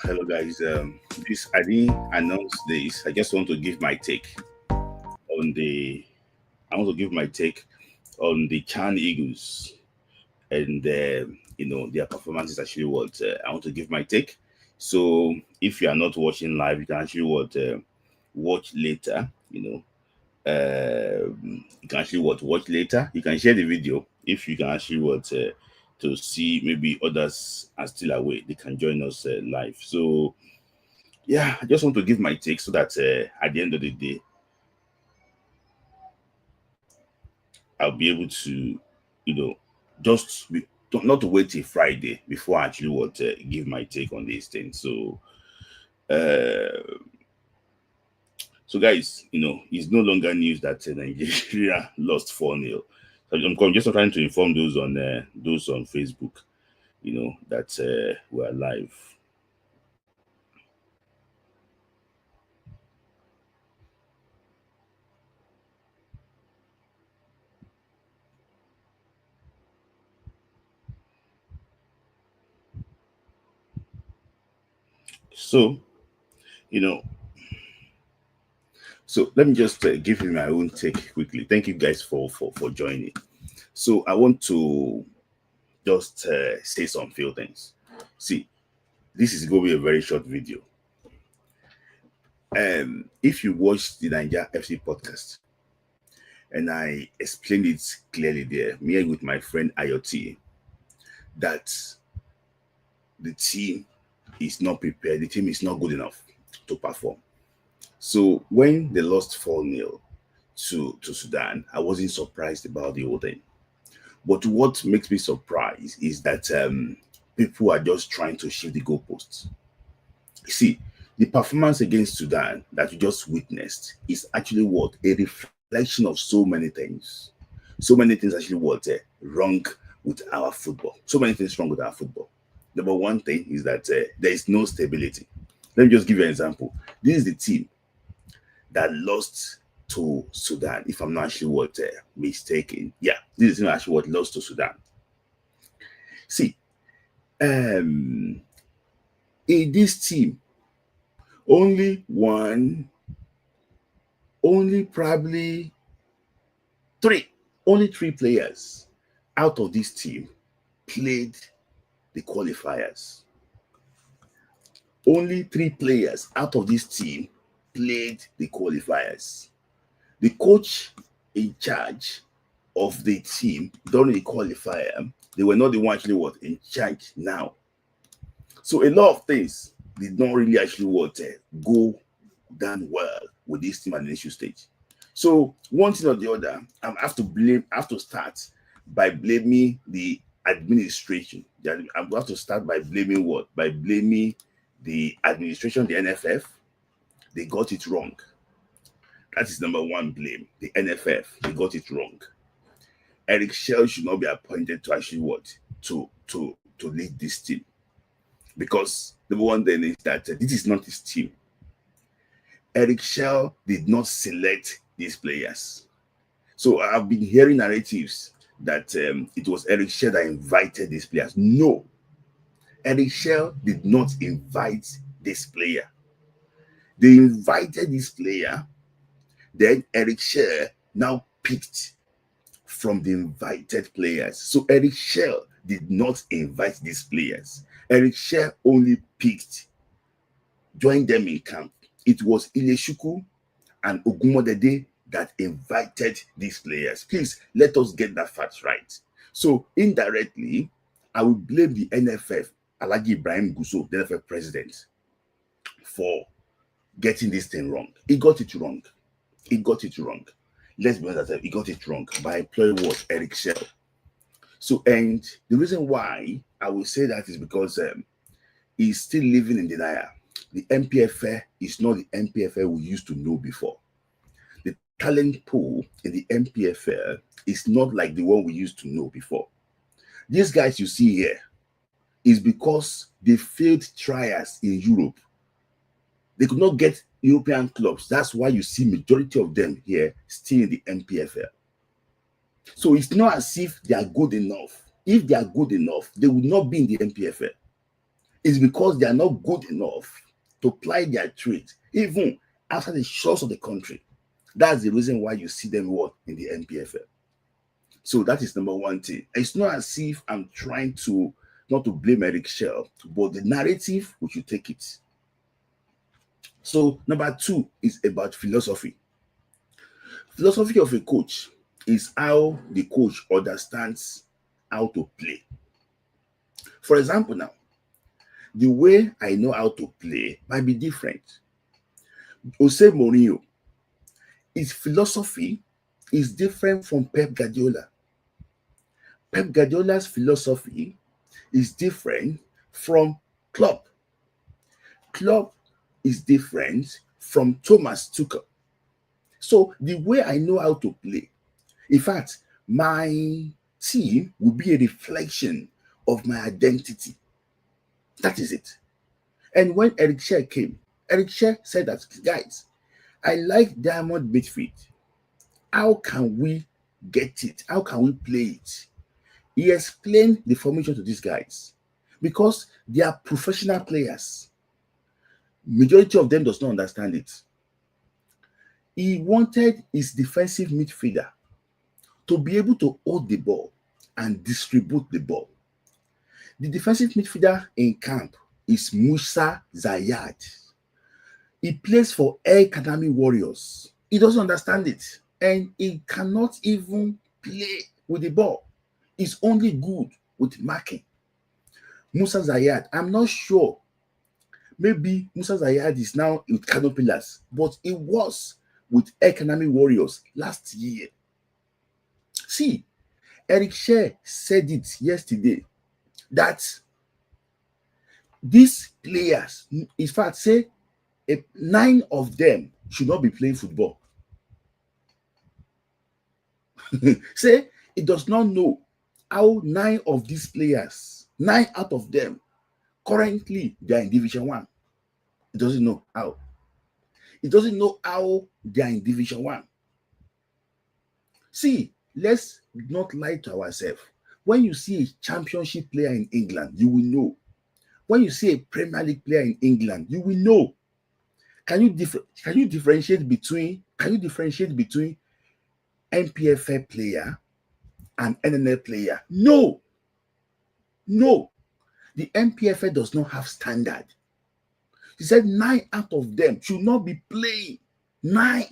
Hello guys. This I didn't announce this. I just want to give my take on the. I want to give my take on the Chan Eagles and their performance is actually what I want to give my take. So if you are not watching live, you can actually watch later. You can actually watch later. You can share the video if you can actually to see maybe others are still away. They can join us live. So yeah, I just want to give my take so that at the end of the day, I'll be able to, you know, just be, not to wait till Friday before I actually give my take on this thing. Uh, so guys, it's no longer news that Nigeria lost 4-0. So I'm just trying to inform those on Facebook, that we're live. So, you know, so let me just give you my own take quickly. Thank you guys for joining. So I want to just say some few things. See, this is going to be a very short video. If you watch the Nigeria FC podcast, and I explained it clearly there, me with my friend IoT, that the team is not prepared, the team is not good enough to perform. So when they lost 4-0 to Sudan, I wasn't surprised about the whole thing. But what makes me surprised is that people are just trying to shift the goalposts. You see, the performance against Sudan that you just witnessed is actually what? A reflection of so many things. So many things actually wrong with our football. So many things wrong with our football. Number one thing is that there is no stability. Let me just give you an example. This is the team that lost to Sudan, if I'm not actually mistaken. Yeah, this is not actually what lost to Sudan. See, in this team, only probably only three players out of this team played the qualifiers. Only three players out of this team played the qualifiers. The coach in charge of the team during the qualifier, they were not the one actually in charge now. So a lot of things did not really actually go down well with this team at the initial stage. So one thing or the other, I have to start by blaming the administration. I have to start by blaming what? By blaming the administration, the NFF. They got it wrong. That is number one blame. The NFF, they got it wrong. Eric Shell should not be appointed to actually to lead this team. Because number one then is that this is not his team. Eric Shell did not select these players. So I've been hearing narratives that it was Eric Shell that invited these players. No, Eric Shell did not invite this player. They invited this player, then Eric Shell now picked from the invited players. So Eric Shell did not invite these players. Eric Shell only picked, joined them in camp. It was Ileshuku and Ogumodede that invited these players. Please, let us get that fact right. So indirectly, I will blame the NFF, Alhaji Ibrahim Gusso, the NFF president, for getting this thing wrong. He got it wrong. He got it wrong. Let's be honest, he got it wrong by employing what? Eric Shell. So, and the reason why I will say that is because he's still living in denial. The MPFA is not the MPFA we used to know before. The talent pool in the MPFL is not like the one we used to know before. These guys you see here is because they failed trials in Europe. They could not get European clubs. That's why you see majority of them here still in the MPFL. So it's not as if they are good enough. If they are good enough, they would not be in the MPFL. is because they are not good enough to ply their trade, even after the shores of the country. That's the reason why you see them what in the NPFL. So that is number one thing. It's not as if I'm trying to not to blame Eric Shell, but the narrative we should take it. So number two is about philosophy. Philosophy of a coach is how the coach understands how to play. For example, now, the way I know how to play might be different. Jose Mourinho, his philosophy is different from Pep Guardiola. Pep Guardiola's philosophy is different from Klopp. Klopp is different from Thomas Tuchel. So the way I know how to play, in fact, my team will be a reflection of my identity. That is it. And when Eric Shell came, Eric Shell said that, guys, I like diamond midfield. How can we get it? How can we play it? He explained the formation to these guys because they are professional players. Majority of them does not understand it. He wanted his defensive midfielder to be able to hold the ball and distribute the ball. The defensive midfielder in camp is Musa Zayat. He plays for El Kanami Warriors. He doesn't understand it, and he cannot even play with the ball. He's only good with marking. Musa Zayat, I'm not sure. Maybe Musa Zayat is now with Kano Pillars, but he was with El Kanami Warriors last year. See, Eric Shell said it yesterday that these players, in fact, say 9 of them should not be playing football. Say he does not know how 9 of these players, 9 out of them, currently they are in Division 1. He doesn't know how. He doesn't know how they are in Division 1. See, let's not lie to ourselves. When you see a championship player in England, you will know. When you see a Premier League player in England, you will know. Can you differentiate between NPFL player and NNL player? No. The NPFL does not have standard. He said 9 out of them should not be playing. 9.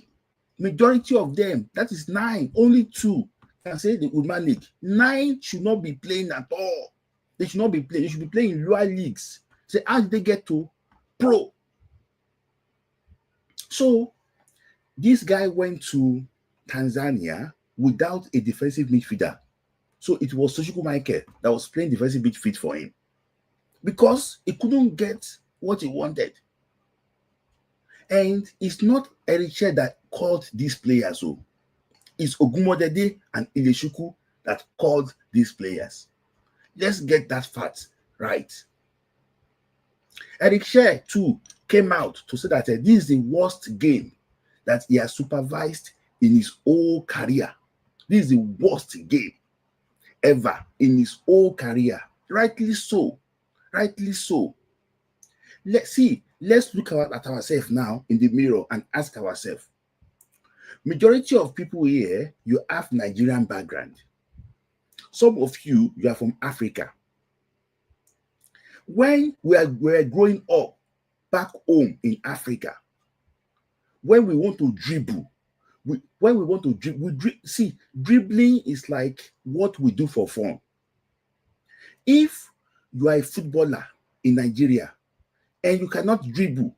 Majority of them, that is 9. Only 2 can say they would manage. 9 should not be playing at all. They should not be playing. They should be playing in lower leagues. Say, how did they get to pro? So this guy went to Tanzania without a defensive midfielder. So it was Toshiko Michael that was playing defensive midfield for him because he couldn't get what he wanted. And it's not Eric Shell that called these players. So it's Ogumodede and Ileshuku that called these players. Let's get that fact right. Eric Shell too came out to say that this is the worst game that he has supervised in his whole career. This is the worst game ever in his whole career. Rightly so. Let's look at ourselves now in the mirror and ask ourselves. Majority of people here, you have Nigerian background. Some of you are from Africa. When we were growing up back home in Africa, when we want to dribble, dribbling is like what we do for fun. If you are a footballer in Nigeria and you cannot dribble,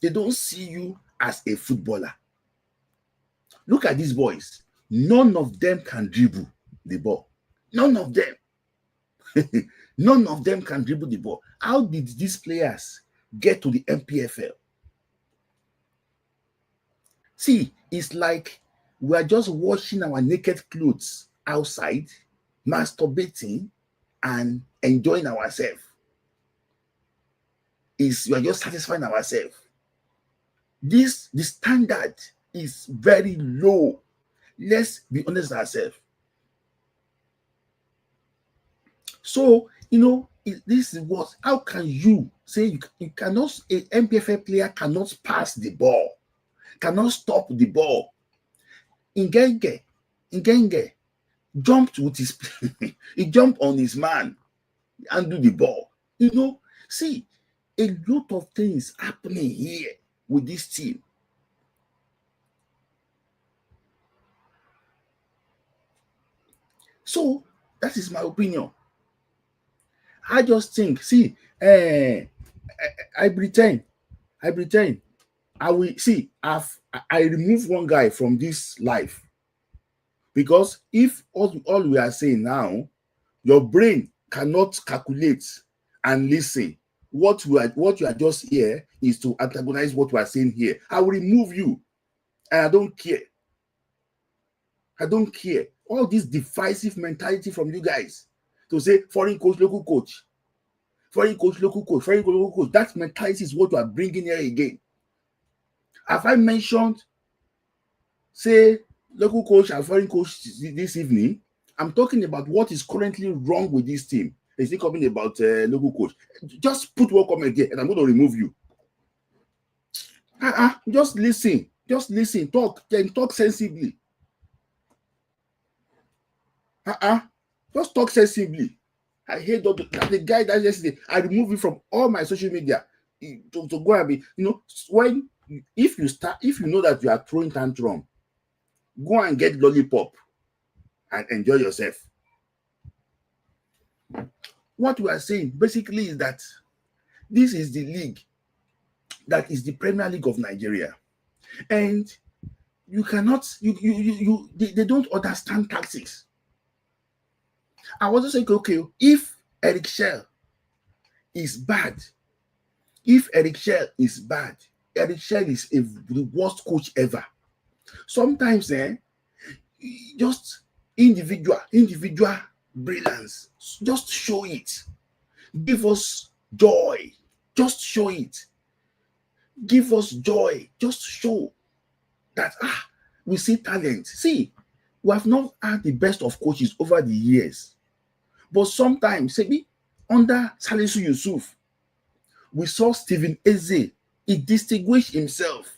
they don't see you as a footballer. Look at these boys. None of them can dribble the ball. None of them. None of them can dribble the ball. How did these players get to the NPFL? See, it's like we are just washing our naked clothes outside, masturbating, and enjoying ourselves. We are just satisfying ourselves. The standard is very low. Let's be honest with ourselves. So, this is what, how can you say you cannot, a MPFA player cannot pass the ball, cannot stop the ball? Ngenge jumped with his he jumped on his man and do the ball. See, a lot of things happening here with this team. So that is my opinion. I just think, see, I pretend, I will see. I remove one guy from this life, because if all we are saying now, your brain cannot calculate and listen. What you are just here is to antagonize what we are saying here. I will remove you, and I don't care. I don't care. All this divisive mentality from you guys to say foreign coach, local coach, foreign coach, local coach, foreign coach, local coach. That mentality is what you are bringing here again. Have I mentioned, say, local coach and foreign coach this evening? I'm talking about what is currently wrong with this team. Is he talking about local coach? Just put one comment there, and I'm going to remove you. Just listen. Just listen. Talk. Then talk sensibly. Just talk sensibly. I hate the guy that yesterday. I remove it from all my social media to go and be, when if you know that you are throwing tantrum, go and get lollipop and enjoy yourself. What we are saying basically is that this is the league that is the Premier League of Nigeria, and you cannot, they don't understand tactics. I was just saying, okay, if Eric Shell is bad, Eric Shell is the worst coach ever. Sometimes, just individual brilliance, just show it. Give us joy. Just show it. Give us joy. Just show that we see talent. See, we have not had the best of coaches over the years, but sometimes, say, under Salisu Yusuf, we saw Stephen Eze. He distinguished himself.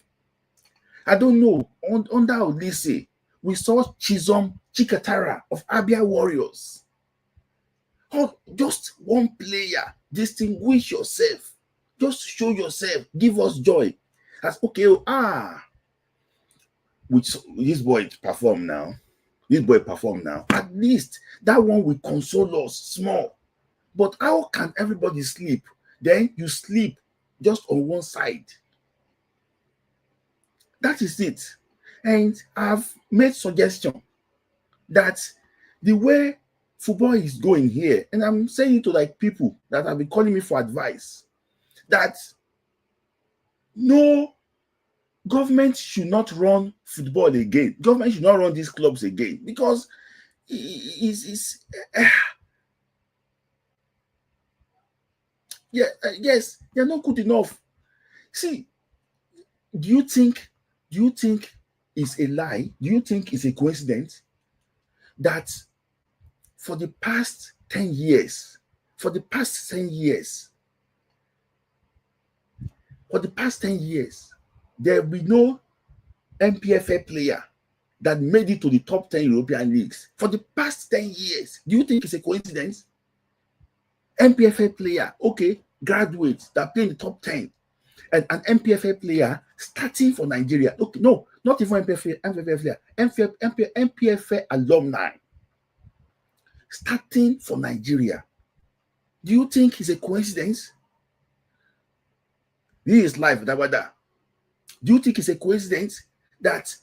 I don't know, under Olise, we saw Chizom Chikatara of Abia Warriors. Just one player, distinguish yourself. Just show yourself. Give us joy. That's okay. Which this boy perform now. At least that one will console us small. But how can everybody sleep? Then you sleep just on one side. That is it. And I've made suggestion that the way football is going here, and I'm saying it to like people that have been calling me for advice, that no, government should not run football again. Government should not run these clubs again, because yes, they're not good enough. See, do you think it's a lie? Do you think it's a coincidence that for the past 10 years, there will be no MPFA player that made it to the top 10 European leagues? For the past 10 years, do you think it's a coincidence? MPFA player, okay, graduates that play in the top 10, and an MPFA player starting for Nigeria. Okay, no, not even MPFA player, MPFA alumni starting for Nigeria. Do you think it's a coincidence? This is life, Dabada. Do you think it's a coincidence that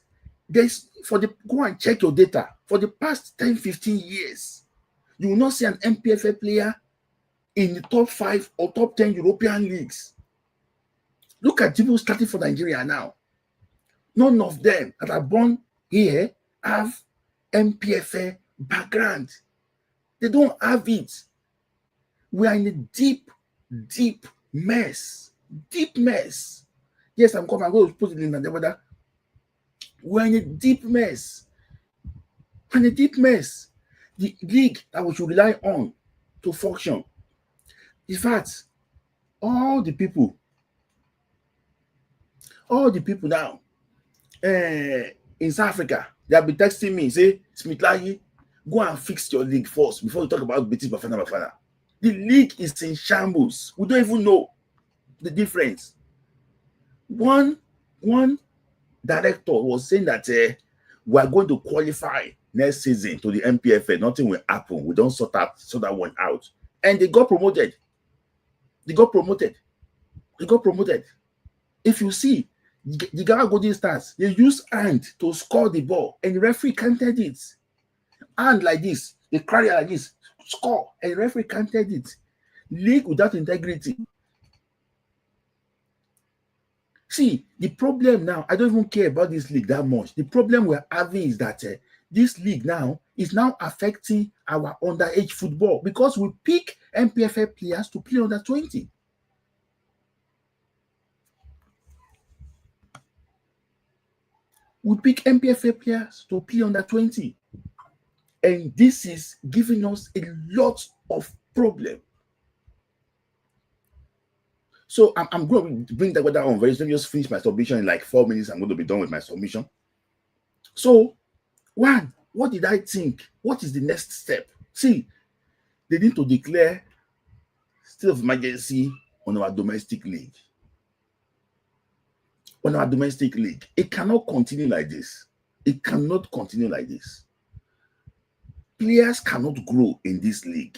go and check your data, for the past 10, 15 years, you will not see an MPFA player in the top 5 or top 10 European leagues? Look at people starting for Nigeria now. None of them that are born here have MPFA background. They don't have it. We are in a deep mess. Yes, I'm going to put it in the weather. We're in a deep mess. The league that we should rely on to function In fact, all the people now in South Africa, they have been texting me, say, Smitlayi, go and fix your league first before you talk about British Bafana. The league is in shambles. We don't even know the difference. One director was saying that we are going to qualify next season to the MPFA. Nothing will happen. We don't sort that one out. And they got promoted. If you see, the Ghana Golden Stars, they use hand to score the ball, and the referee counted it. Hand like this, they carry like this, score, and the referee counted it. League without integrity. See, the problem now, I don't even care about this league that much. The problem we're having is that this league now is now affecting our underage football because we pick MPFA players to play under 20. We pick MPFA players to play under 20. And this is giving us a lot of problem. So I'm going to bring that weather on very soon. Just finish my submission in like 4 minutes. I'm going to be done with my submission. So, one, what did I think? What is the next step? See, they need to declare state of emergency on our domestic league. It cannot continue like this. Players cannot grow in this league.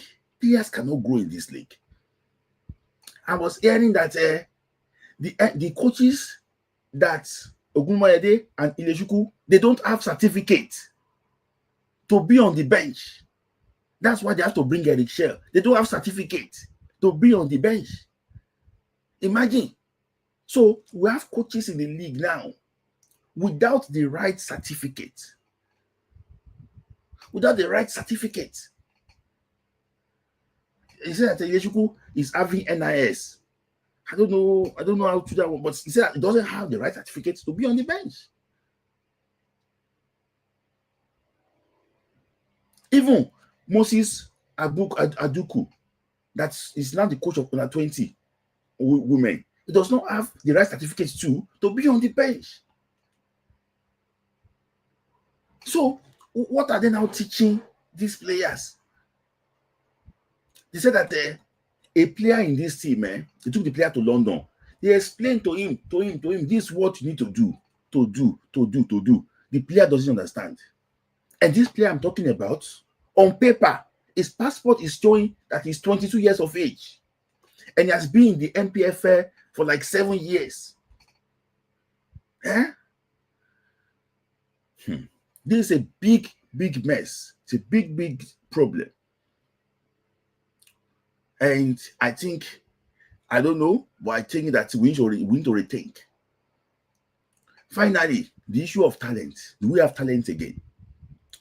I was hearing that the coaches that Ogunmayede and Ileshuku, they don't have certificate to be on the bench. That's why they have to bring Eric Shell. They don't have certificate to be on the bench. Imagine. So we have coaches in the league now without the right certificate. He said that Ileshuku is having NIS. I don't know how to do that one, but he said he doesn't have the right certificate to be on the bench. Even Moses Aduku, that is now the coach of under 20 women, he does not have the right certificates to be on the bench. So what are they now teaching these players? They said that a player in this team, they took the player to London. They explained to him, this is what you need to do. The player doesn't understand. And this player I'm talking about, on paper, his passport is showing that he's 22 years of age. And he has been in the MPFA for like 7 years. This is a big mess. It's a big problem. And I think, I don't know, but I think that we need to rethink. Finally, the issue of talent. Do we have talent again?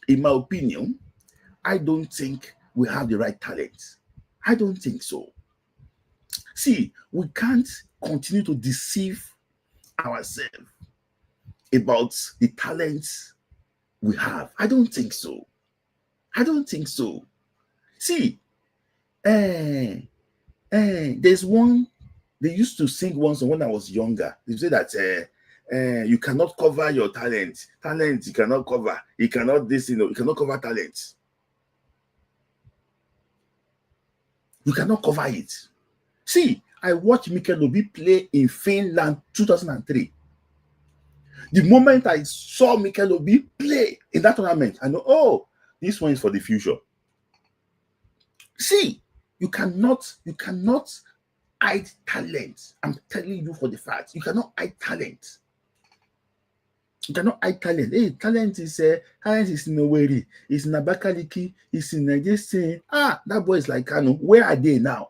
In my opinion, I don't think we have the right talent. I don't think so. See, we can't continue to deceive ourselves about the talents we have. I don't think so. See, there's one, they used to sing one song when I was younger. They say that you cannot cover your talent. Talent you cannot cover. You cannot you cannot cover talent. You cannot cover it. See, I watched Mikel Obi play in Finland 2003. The moment I saw Mikel Obi play in that tournament, I know, oh, this one is for the future. See, you cannot hide talent. I'm telling you for the fact. You cannot hide talent. Hey, talent is in Owerri, it's in Abakaliki, it's in Nigeria. That boy is like Kano. Where are they now?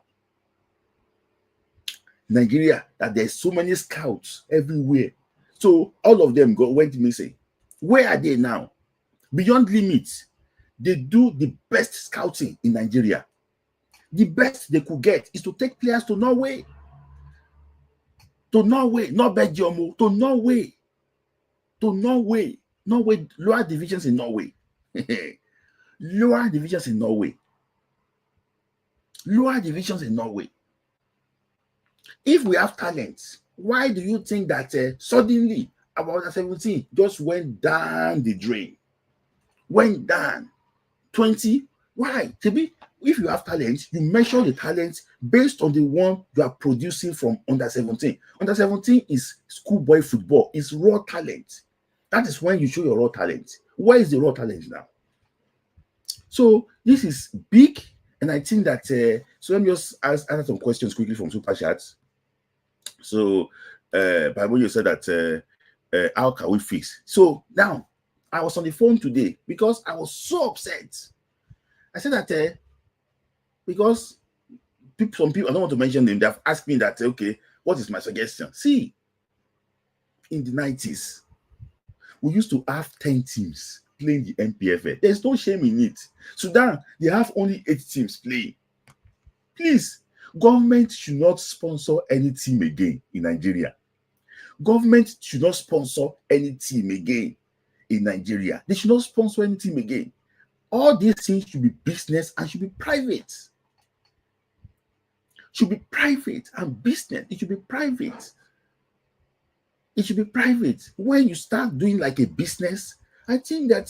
Nigeria, that there's so many scouts everywhere. So all of them went missing. Where are they now? Beyond limits, they do the best scouting in Nigeria. The best they could get is to take players to Norway. Not Belgium, to Norway. Norway, lower divisions in Norway. Lower divisions in Norway. If we have talent, why do you think that suddenly our under 17 just went down the drain? Went down 20. Why? Maybe if you have talent, you measure the talent based on the one you are producing from under 17. Under 17 is schoolboy football, it's raw talent. That is when you show your raw talent. Where is the raw talent now? So this is big, and I think that so let me just answer some questions quickly from super chats. So Bible, you said that how can we fix? So now I was on the phone today because I was so upset. I said that because some people, I don't want to mention them, they have asked me that, okay, what is my suggestion? See, in the 90s, we used to have 10 teams playing the MPFL. There's no shame in it. Sudan, they have only 8 teams playing. Please, government should not sponsor any team again in Nigeria. Government should not sponsor any team again in Nigeria. They should not sponsor any team again. All these things should be business and should be private. Should be private and business. It should be private. It should be private. When you start doing like a business, I think that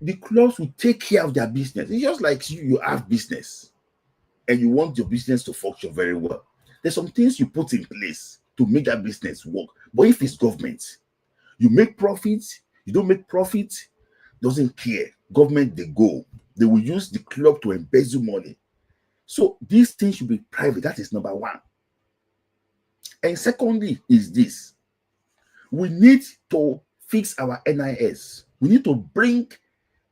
the clubs will take care of their business. It's just like you have business and you want your business to function very well. There's some things you put in place to make that business work. But if it's government, you make profit, you don't make profit, doesn't care. Government, they go. They will use the club to embezzle money. So these things should be private. That is number one. And secondly is this. We need to fix our NIS. We need to bring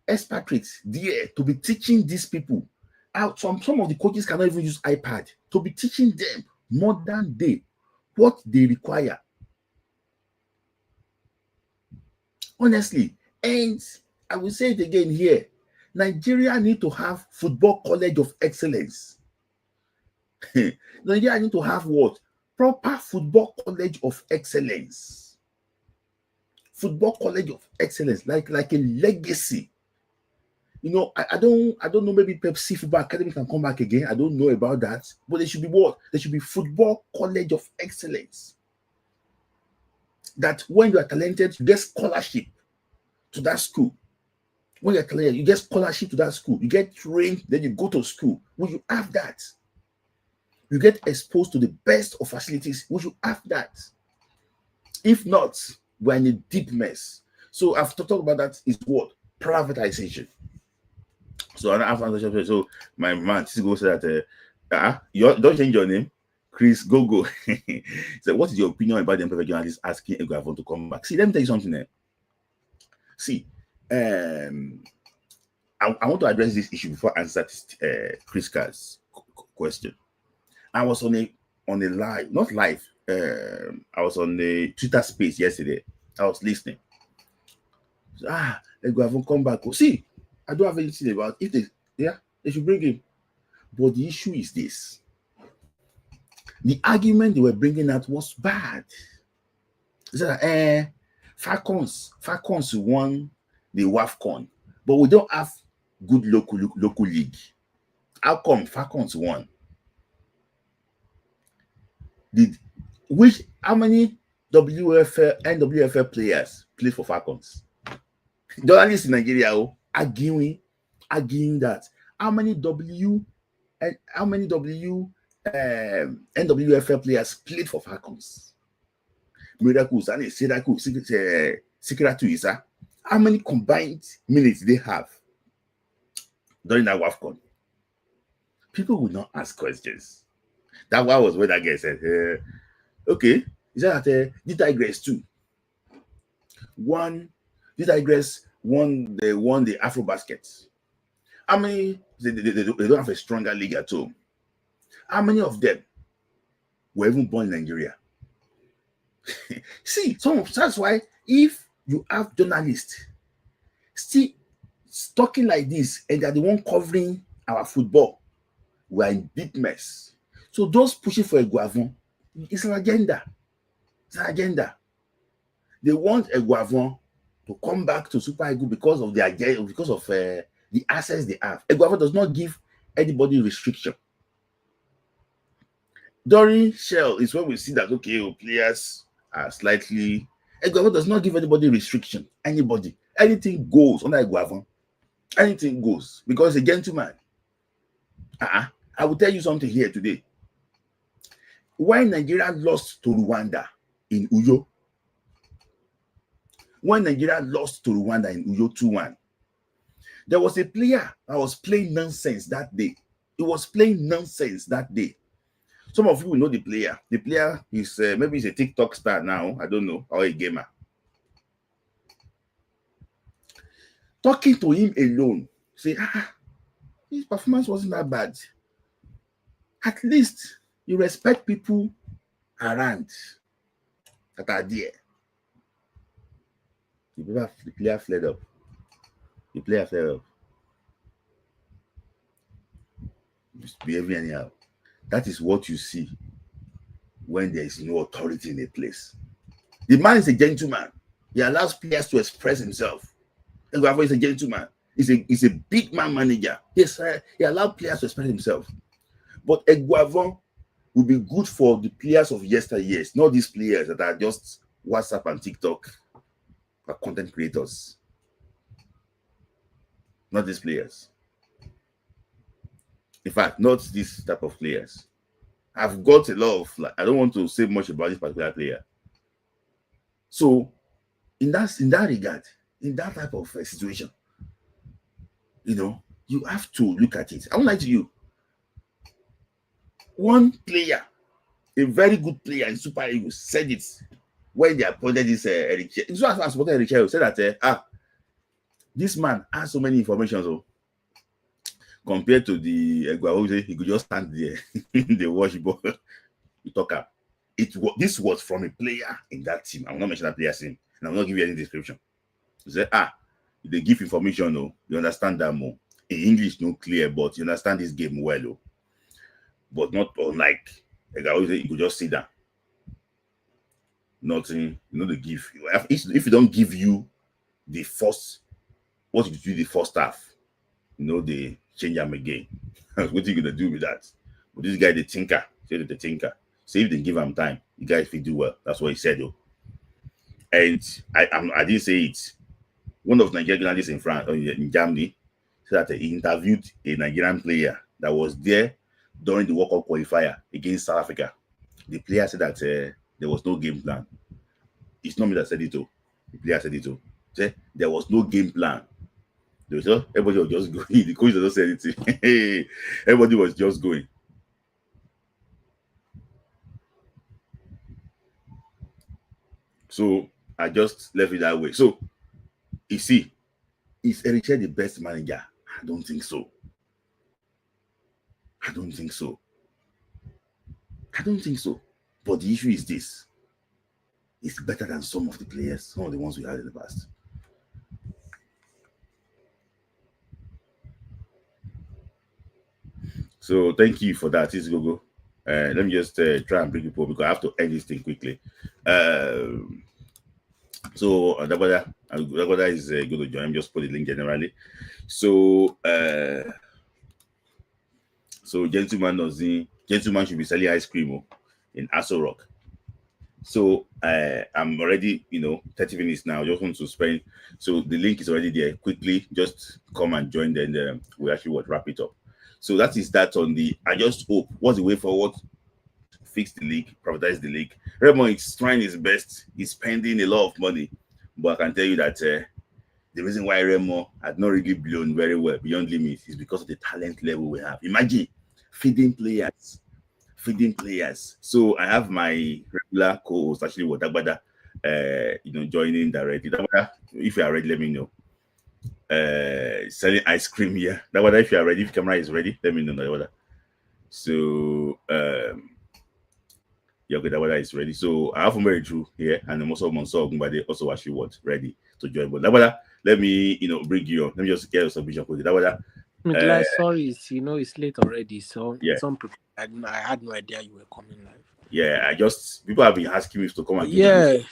expatriates there to be teaching these people out. Some of the coaches cannot even use iPad, to be teaching them modern day what they require. Honestly, and I will say it again here, Nigeria need to have football college of excellence. Nigeria need to have what? Proper football college of excellence. Football college of excellence, like a legacy. You know, I don't know, maybe Pepsi Football Academy can come back again. I don't know about that. But there should be what? There should be football college of excellence. That when you are talented, you get scholarship to that school. When you're talented, you get scholarship to that school. You get trained, then you go to school. When you have that, you get exposed to the best of facilities. We should have that. If not, we're in a deep mess. So I've talked about that is what? Privatization. So so my man Go said that you don't change your name, Chris Gogo. So what is your opinion about the imperfect journalist asking Eguavon to come back? See, let me tell you something there. See, I want to address this issue before I answer Chris Carr's question. I was on a live, not live. I was on the Twitter space yesterday. I was listening. So, Eguavon come back. See, I don't have anything about if they should bring him. But the issue is this. The argument they were bringing out was bad. They said, Falcons won the WAFCON, but we don't have good local league. How come Falcons won? How many NWFL players play for Falcons? Journalists in Nigeria arguing that how many NWFL players played for Falcons? Miracles and Secret how many combined minutes they have during that WAFCON? People will not ask questions. That was where that guy said, okay, is that the Tigress too? The Tigress won the Afro Baskets. How many? They don't have a stronger league at all. How many of them were even born in Nigeria? See, that's why if you have journalists still talking like this and they're the one covering our football, we're in deep mess. So those pushing for Eguavon, it's an agenda. It's an agenda. They want Eguavon to come back to Super Eagles because of the agenda, because of the assets they have. Eguavon does not give anybody restriction. During Shell is when we see that okay, players are slightly. Eguavon does not give anybody restriction. Anybody, anything goes under Eguavon. Anything goes because he's a gentleman. I will tell you something here today. When Nigeria lost to Rwanda in Uyo, when Nigeria lost to Rwanda in Uyo 2-1, there was a player that was playing nonsense that day. He was playing nonsense that day. Some of you will know the player. The player is maybe he's a TikTok star now. I don't know, or a gamer. Talking to him alone, say, his performance wasn't that bad. At least you respect people around that are there. The player flared up. The player flared up. Just behaving anyhow. That is what you see when there is no authority in a place. The man is a gentleman. He allows players to express himself. Eguavon is a gentleman. He's a big man manager. Yes, he allows players to express himself. But Eguavon will be good for the players of yesteryears, not these players that are just WhatsApp and TikTok content creators. Not these players. In fact, not this type of players. I've got a lot of, I don't want to say much about this particular player. So, in that regard, in that type of situation, you have to look at it. I won't lie to you. One player, a very good player in Super Eagles, said it when they appointed this Eric. So as Eric said that this man has so many information. Compared to the Eguavon, he could just stand there in the watch ball. You talk up. This was from a player in that team. I will not mention that player's name, and I will not give you any description. He said, they give information, you understand that more. In English, no clear, but you understand this game well, but not unlike Eguavon, you could just sit down. Nothing, they give you. If you don't give you the first, what you do the first half, they change them again. What are you gonna do with that? But this guy, the thinker, said the thinker. So if they give him time, the guy will do well. That's what he said, though. And I didn't say it. One of Nigerian journalists in France, in Germany, said that he interviewed a Nigerian player that was there during the World Cup qualifier against South Africa. The player said that there was no game plan. It's not me that said it, though. The player said it, though. Said there was no game plan. Everybody was just going. The coach doesn't say anything. Everybody was just going. So I just left it that way. So you see, is Eric the best manager? I don't think so. I don't think so. But the issue is this: it's better than some of the players, some of the ones we had in the past. So thank you for that, Gogo. Let me just try and bring people because I have to end this thing quickly. So Dagbada is going to join. Just put the link generally. So gentleman should be selling ice cream in Aso Rock. So I'm already 30 minutes now. I just want to spend. So the link is already there. Quickly, just come and join. Then we actually wrap it up. So that is that on the. I just hope what's the way forward. Fix the league, privatize the league. Remo is trying his best. He's spending a lot of money, but I can tell you that the reason why Remo had not really blown very well beyond limits is because of the talent level we have. Imagine feeding players. So I have my regular co-host actually Dagbada, joining directly. Dagbada, if you are ready, let me know. Selling ice cream here. Dagbada, if you are ready, if camera is ready, let me know. Dagbada. So Dagbada is ready. So I have Mary Drew here, and I'm also Monsor Ogunbade also actually ready to join. But Dagbada, let me bring you on. Let me just get a submission for you. Dagbada. Sorry, it's late already. So yeah. I had no idea you were coming live. Yeah, people have been asking me to come and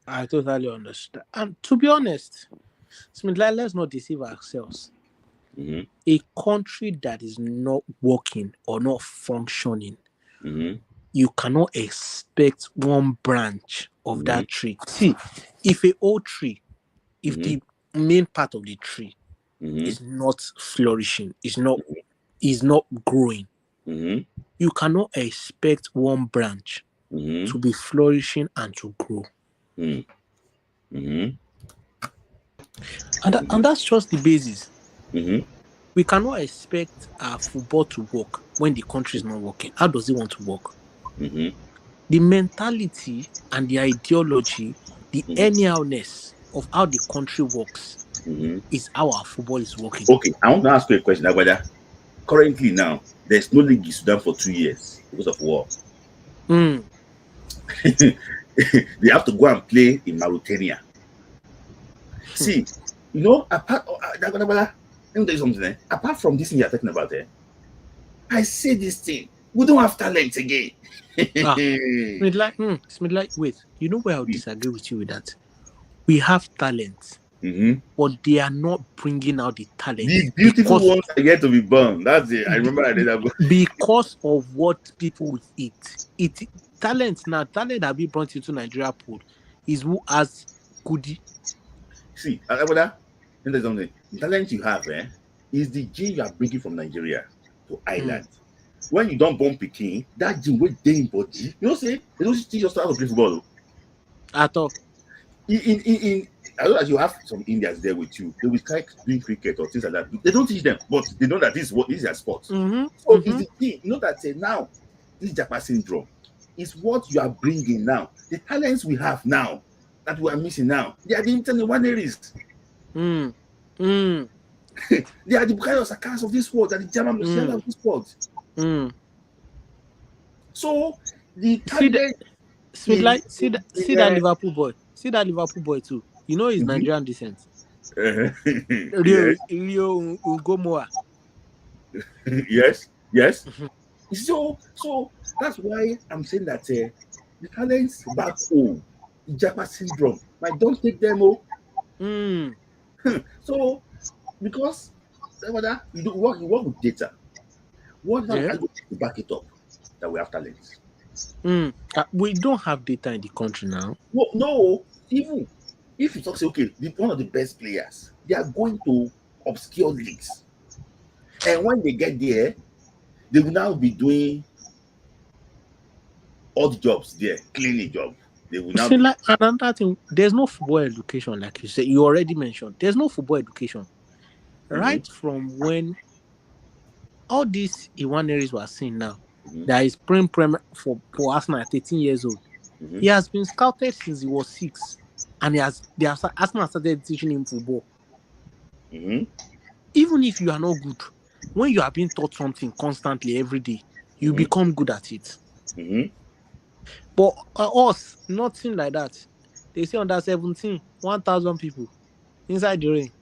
I totally understand. And to be honest, let's not deceive ourselves. Mm-hmm. A country that is not working or not functioning Mm-hmm. You cannot expect one branch of Mm-hmm. that tree. See, if a old tree, if Mm-hmm. the main part of the tree Mm-hmm. is not flourishing, is not growing, Mm-hmm. you cannot expect one branch Mm-hmm. to be flourishing and to grow. Mm-hmm. And that's just the basis. Mm-hmm. We cannot expect our football to work when the country is not working. How does it want to work? Mm-hmm. The mentality and the ideology, the Mm-hmm. anyhowness of how the country works Mm-hmm. is how our football is working. Okay, I want to ask you a question, Agbada. Currently now, there's no league in Sudan for 2 years because of war. Mm. They have to go and play in Mauritania. See, apart Agbada, let me tell you something. Apart from this thing you're talking about, I say this thing. We don't have talent again. Ah, Smith, wait, you know where I'll disagree with you with that? We have talent, Mm-hmm. but they are not bringing out the talent The beautiful because ones are yet to be born. That's it. I remember I did that. because of what people will eat. Talent that we brought into Nigeria pool is who has goodie. See, Agbada, let me tell you something. The talent you have, is the gene you are bringing from Nigeria to Mm. Ireland. When you don't born Peking, that gene will dey in body. Say they don't teach us how to play football. At all. In I know that you have some Indians there with you. They will try doing cricket or things like that. They don't teach them, but they know that this is their sport. Mm-hmm. So it's Mm-hmm. the thing. That now this Japa syndrome is what you are bringing now. The talents we have now that we are missing now, they are the internewaneries. Mm. Mm. They are the Bukayo Sakas of this world, they are the German Musiala Mm. of this world. Mm. So the See the talent Smith in, like see that in Liverpool boy. See that Liverpool boy too. You know he's mhm. Nigerian descent. Yes, Rio Ugomoa. yes, yes. So that's why I'm saying that the talents back home, the Japa syndrome, might don't take them. Mm. So because whether you work with data, what now Yeah. I go to back it up that we have talents. Mm. We don't have data in the country now. Well, no, even if you talk, say, okay, one of the best players, they are going to obscure leagues. And when they get there, they will now be doing odd jobs there, cleaning job. They will now See, be. like another thing, there's no football education, like you said. You already mentioned. There's no football education. Mhm, Right from when all these Iwaneris were seen now, mhm, that is prem for Arsenal at 13 years old. mhm, He has been scouted since he was 6, and Arsenal started teaching him football. mhm, Even if you are not good, when you are being taught something constantly every day, you mhm, become good at it. mhm. But us, nothing like that. They say under 17, 1,000 people inside the ring.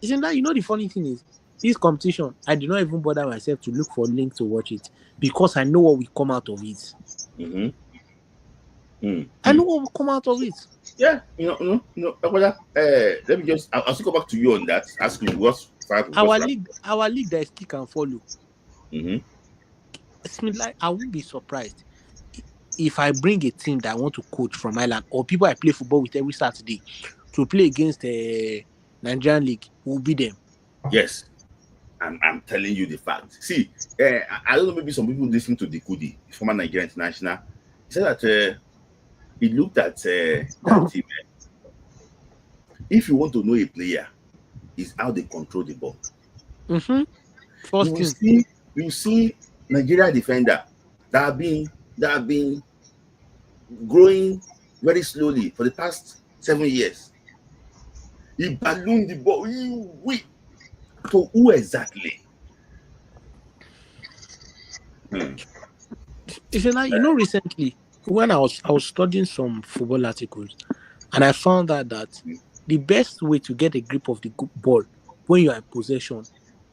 Isn't that, the funny thing is, this competition, I do not even bother myself to look for link to watch it because I know what will come out of it. Mhm. Mm, I know mm. what will come out of it. Yeah, Akwada, let me just, I'll still go back to you on that. Ask you what's five of Our what's wrap. league, our league that is kick and follow. Mm-hmm. Like, I won't be surprised if I bring a team that I want to coach from Ireland or people I play football with every Saturday to play against the Nigerian league. Will be them. Yes, I'm telling you the fact. See, I don't know, maybe some people listening to the Kudi, the former Nigerian international, he said that he looked at that team. If you want to know a player, is how they control the ball. Mm-hmm. You First will thing. see, you see Nigeria defender that have been growing very slowly for the past 7 years. He ballooned the ball. To who exactly? Hmm. Like, recently when I was studying some football articles, and I found out that the best way to get a grip of the ball when you are in possession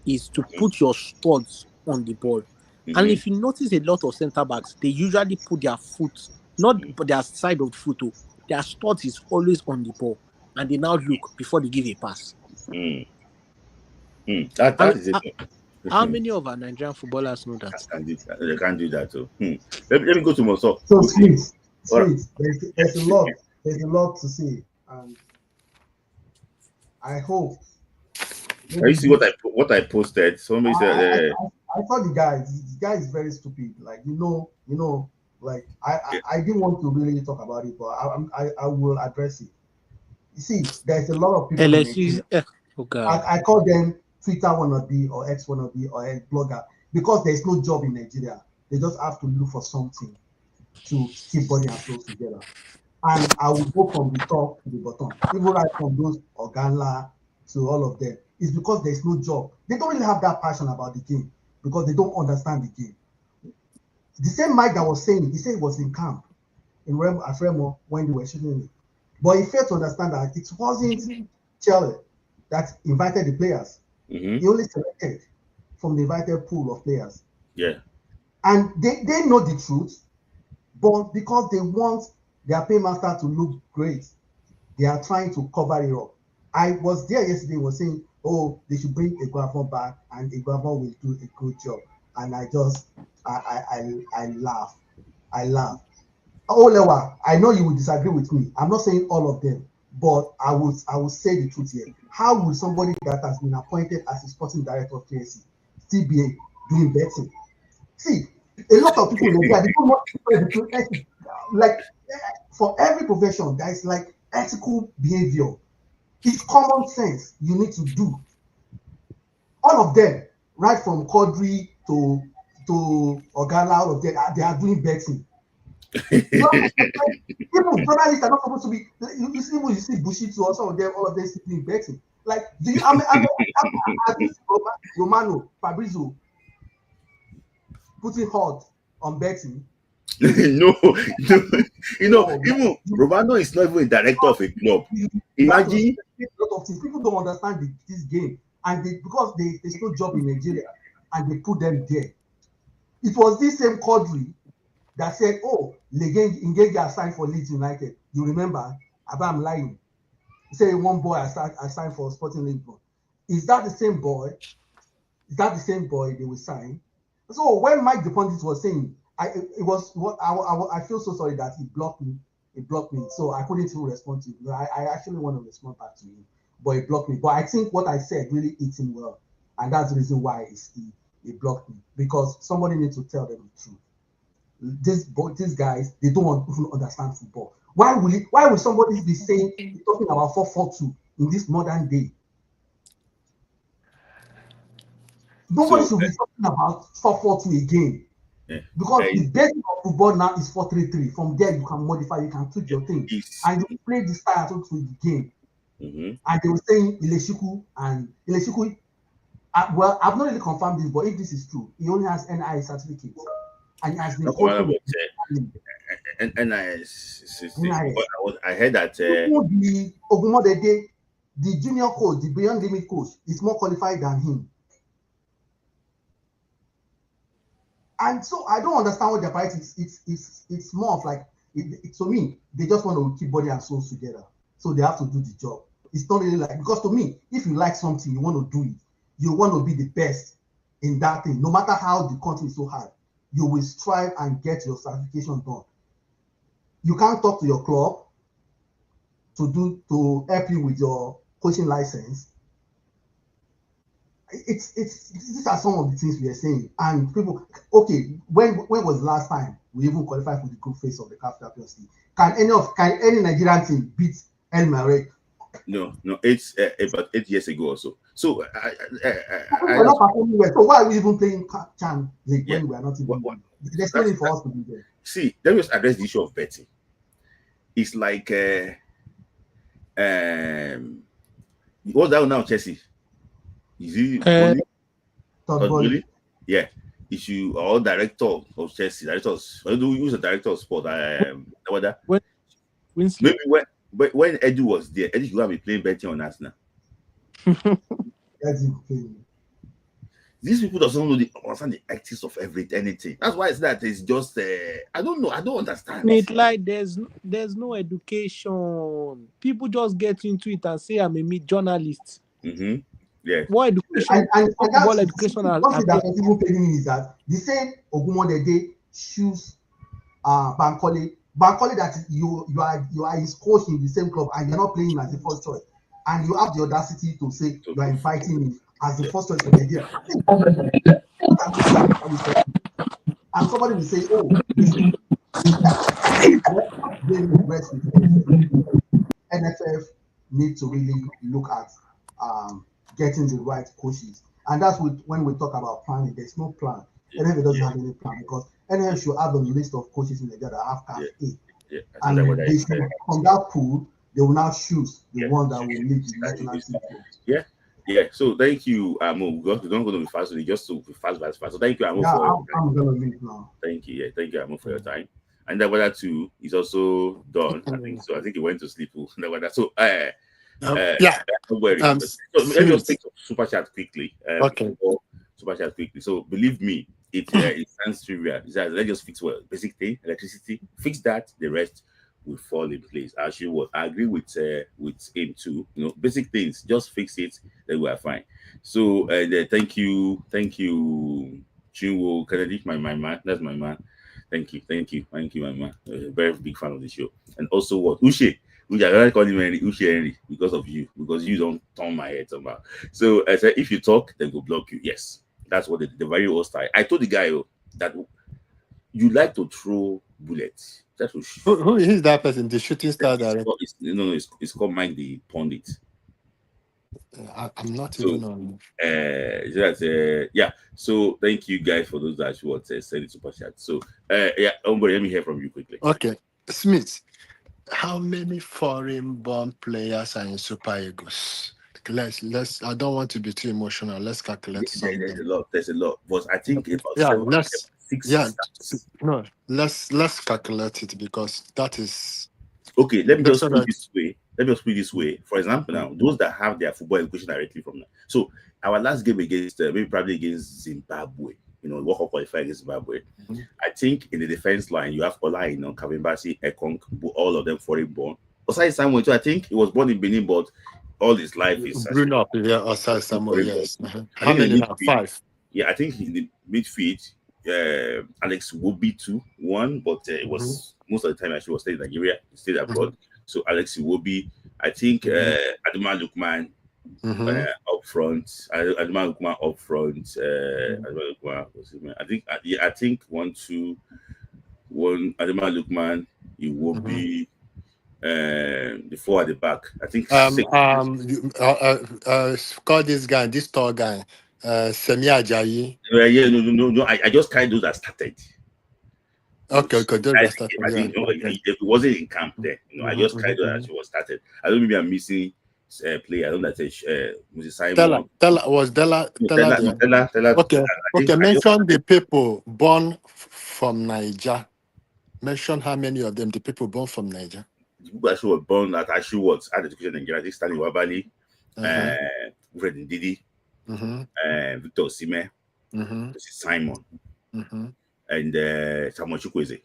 is to put your studs on the ball. And Mm-hmm. if you notice, a lot of centre backs, they usually put their foot, not their side of the foot, their studs is always on the ball, and they now look before they give a pass. Mm. Mm. That And is it. How many of our Nigerian footballers know that? They can't do that. So, let me go to Moso. So Okay. All right. sweet. There's a lot to say, and I hope Can you maybe see what I posted? Somebody I, I, said, I thought the guy. The guy is very stupid. Like like I didn't want to really talk about it, but I will address it. You see, there's a lot of people in LSU. Nigeria. Oh God. I call them Twitter wannabe or X wannabe or X blogger because there's no job in Nigeria. They just have to look for something to keep body and soul together. And I will go from the top to the bottom, even right from those Organla to all of them. It's because there's no job. They don't really have that passion about the game because they don't understand the game. The same Mike that was saying, he said he was in camp at Remo when they were shooting it. But he failed to understand that it wasn't Chile that invited the players. He only selected from the invited pool of players. yeah. And they know the truth, but because they want their paymaster to look great, they are trying to cover it up. I was there yesterday, was saying, oh, they should bring Iguavon back and Iguavon will do a good job. And I laugh. I laugh. Olewa, I know you will disagree with me. I'm not saying all of them, but I will say the truth here. How will somebody that has been appointed as a sporting director of KSC still be doing betting? See, a lot of people in Nigeria, they don't want to between ethics. Like for every profession, there is like ethical behavior. It's common sense you need to do. All of them, right from Quadri to Ogala, all of them, they are doing betting. People journalists are not supposed to be. You see Bushitu or some of them, all of them doing betting. Like, do you? I Romano Fabrizio putting hot on betting. No, even Romano is not even a director of a club. Imagine. A lot of things. People don't understand this game, and because there's no job in Nigeria, and they put them there. It was this same Quadri that said, "Oh, Ngege signed for Leeds United." You remember? I'm lying. He said one boy I signed for Sporting Lisbon. Is that the same boy? Is that the same boy they will sign? So when Mike the Pundit was saying, I feel so sorry that he blocked me. He blocked me, so I couldn't even respond to him. I actually want to respond back to him, but he blocked me. But I think what I said really hit him well, and that's the reason why he blocked me, because somebody needs to tell them the truth. These guys, they don't even understand football. Why will somebody be talking about 4-4-2 in this modern day? Nobody should be talking about 4-4-2 again. Yeah, Because the basic of football now is 4-3-3. From there, you can modify, you can tweak your thing. And you play the style to the game. And they were saying Ileshiku, well, I've not really confirmed this, but if this is true, he only has NI certificate. And he has been coaching. NIS. I heard that the junior coach, the Beyond Limit coach, is more qualified than him. And so I don't understand what their priority is. It's more of like, to me, they just want to keep body and souls together. So they have to do the job. It's not really like, because to me, if you like something, you want to do it. You want to be the best in that thing. No matter how the country is so hard, you will strive and get your certification done. You can't talk to your club to help you with your coaching license. These are some of the things we are saying. And people, okay, when was the last time we even qualified for the group phase of the CAF Champions League? Can any Nigerian team beat El Merreikh? No, it's about 8 years ago or so. So we're not performing well. So why are we even playing Chan League when we are not even? There's no need for us to be there. See, let me just address the issue of betting. It's like what's that now, Chelsea? Is it Bully? Yeah. Is you or director of Chelsea, directors? Who's the director of sport? Maybe when Eddie was there, Eddie should have been playing betting on Arsenal. These people doesn't understand the ethics of anything. That's why it's just I don't know. I don't understand. It's like there's no education. People just get into it and say I'm a journalist. Yes. What education, And what that's football education one are thing that they? was even paining me is that the same Ogumodede choose Bankole. Bankole that you are his coach in the same club and you're not playing him as the first choice. And you have the audacity to say So, you are so, inviting him as the yeah. first choice for Nigeria. And somebody will say, oh, you should blame rest with NFF. NFF need to really look at getting the right coaches. And that's when we talk about planning, there's no plan. Yeah. NFF doesn't Yeah. have any plan because NFF should have a list of coaches in Nigeria that have Yeah. CAF A. Yeah. I think that what And I they should, from that pool, they will now choose the yeah. one that will lead the That national is- team forward. Yeah. Yeah. So thank you, Amo. We're not going to be fast today, just to be fast, fast, fast. So thank you, Amo, Yeah, for your time. I'm gonna leave now. Thank you. Yeah, thank you, Amo, for your time. And that weather too is also done. I think so. I think he went to sleep. That weather. So Yeah. don't worry. So let me just Smith. take some super chat quickly. Okay. Super chat quickly. So believe me, it sounds trivial. It's that let's just fix well basic thing, electricity. Fix that, the rest will fall in place. Actually, what I agree with him too. You know, basic things, just fix it, then we are fine. So thank you, Chinwo Kennedy, my man. That's my man. Thank you, my man. Very big fan of the show. And also what Uche. Which I like calling him Uche Henry because of you, because you don't turn my head about. So I said, if you talk, they will block you. Yes, that's what the very old style. I told the guy that you like to throw bullets. That's what Who is that person? The shooting star it's director. called, it's called Mike the Pundit. I'm not So even on. yeah. So thank you guys for those that what send it super chat. So yeah, let me hear from you quickly. Okay. Smith, how many foreign born players are in Super Eagles? Let's I don't want to be too emotional. Let's calculate There's a something. lot. There's a lot. But I think about Yeah, seven, let's six yeah starts. no let's calculate it because that is Okay, let me that's just all put it right. this way. Let me just put it this way. For example, now those that have their football education directly from that. So our last game against maybe probably against Zimbabwe, World Cup qualifier against Zimbabwe. Mhm. I think in the defense line you have Ola, Kevin Bassi, Ekong, all of them foreign born. Osai Samuel too. I think he was born in Benin, but all his life is Green up, yeah, Osai Samuel, foreign born. yes. I How think in many the now? midfield, Five. yeah, I think in the midfield, Alex Iwobi too one, but it Mm-hmm. was most of the time actually was staying in Nigeria, he stayed abroad. Mm-hmm. So Alex Iwobi, I think Mm-hmm. Adama Lukman Mm-hmm. up front, Adama Lukman up front, Adama Lukman, what's his name? I think yeah, I think one Adama Lukman, Mm-hmm. Iwobi, the four at the back. I think six. Call this guy, this tall guy, Semi Ajayi. Yeah, no. I just carried those that started. Okay, okay, those I that think, started, I yeah. think Okay. it wasn't in camp there. I Mm-hmm, just kind mm-hmm, of mm-hmm. actually was started. I don't maybe I'm missing player. I don't know that Moses Tella, Simon. Tella was Tella No, there. Tella. Okay, I think okay. I just Mention the people born from Niger. Mention how many of them the people born from Niger. the people actually were born at actually was at education in Nigeria. I think Stanley Wabali, Uh-huh. Fred Ndidi, Mm-hmm. Victor Sime, Mm-hmm. Simon, Mm-hmm. and Samuel Chukwueze.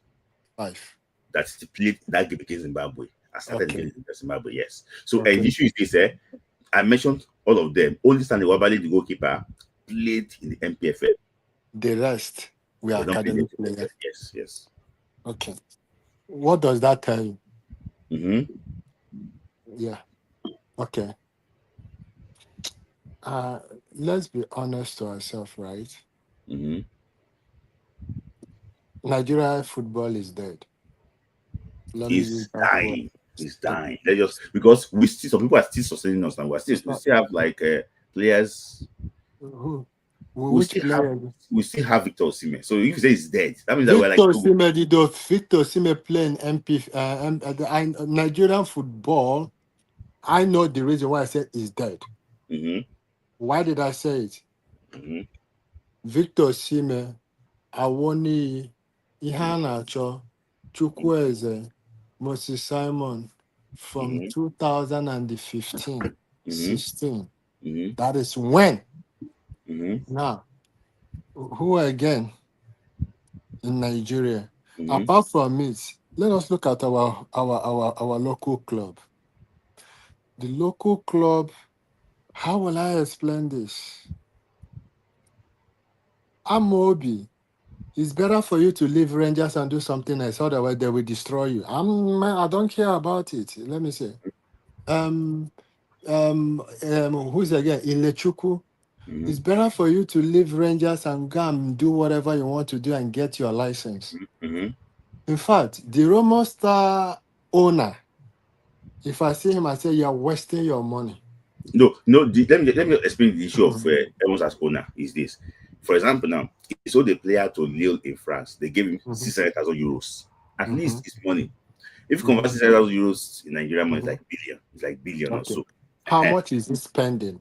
Five. That's the play that game against Zimbabwe. I started Okay. against Zimbabwe, yes. So and Okay. the issue is this, I mentioned all of them. Only Stanley Wabali, the goalkeeper, played in the MPFL. The rest we are But not played in academic the players. MPFL. Yes. Okay. What does that tell you? Mm-hmm. Yeah. Okay. Let's be honest to ourselves, right? Mm-hmm. Nigeria football is dead. Let me use He's that word. dying. He's dying. They just because we still some people are still sustaining us now. We still have like players. Who? We Which still have player? we still have Victor Osimhen. So if you say he's dead, that means that we're like Victor Osimhen, though Victor Osimhen playing MP, Nigerian football. I know the reason why I said he's dead. mm-hmm, Why did I say it? mm-hmm, Victor Osimhen, Awoni, Ihanacho, Chukwueze, Moses Simon from mm-hmm, 2015, mm-hmm, 16. mm-hmm, That is when. mm-hmm, Now, who again in Nigeria? mm-hmm. Apart from it, let us look at our local club. The local club How will I explain this? Amobi, it's better for you to leave Rangers and do something else, otherwise they will destroy you. I don't care about it. Let me say. Who's again? Ilechuku. Mm-hmm. It's better for you to leave Rangers and go and do whatever you want to do and get your license. Mm-hmm. In fact, the Roma Star owner, if I see him, I say you're wasting your money. No, no. Let me explain the issue of Evans as owner. Is this, for example, now he sold the player to Lille in France. They gave him Mhm, 600,000 euros. At least mhm, it's money. If you convert mhm, 600,000 euros in Nigeria money, it's mhm. like billion. It's like billion or Okay. so. How Eh, much is he spending?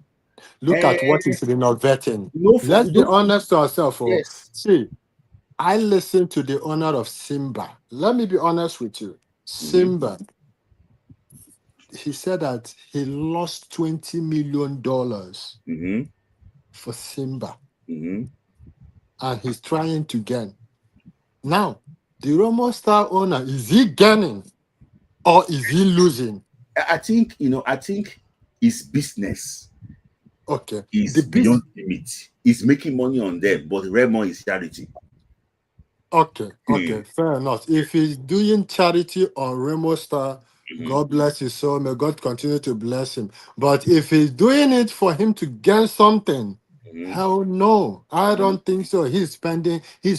Look at what eh, he's renovating. no, Let's be no, honest to ourselves. Oh. yes. See, I listened to the owner of Simba. Let me be honest with you. Mm-hmm. Simba, he said that he lost $20 million Mm-hmm. for Simba, Mm-hmm. and he's trying to gain. Now, the Romo Star owner, is he gaining or is he losing? I think I think his business Okay. The is bus beyond limit. He's making money on them, but the real money is charity. Okay, Hmm. okay, fair enough. If he's doing charity on Remo Star, Mm-hmm. God bless his soul. May God continue to bless him. But if he's doing it for him to gain something, Mm-hmm. hell no, I don't think so. He's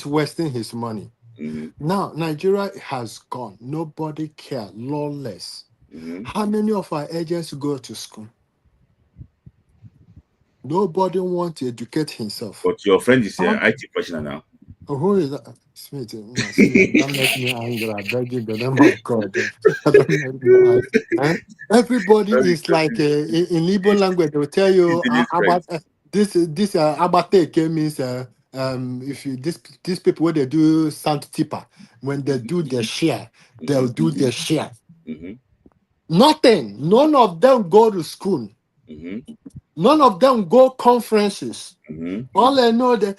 wasting his money. Mm-hmm. Now, Nigeria has gone. Nobody care, lawless. Mm-hmm. How many of our agents go to school? Nobody wants to educate himself. But your friend is Huh? IT professional now. Oh, who is that? Smith. No, Smith. Don't make me angry. I beg you, in the name of God. Don't make me angry. Eh? Everybody Sorry, is like in Igbo language. They will tell he's you in his about friends. this abateke means if you these people when they do sound tipper when they do their share they'll Mm-hmm. do their share. Mm-hmm. Nothing. None of them go to school. Mm-hmm. None of them go conferences. Mm-hmm. All I know that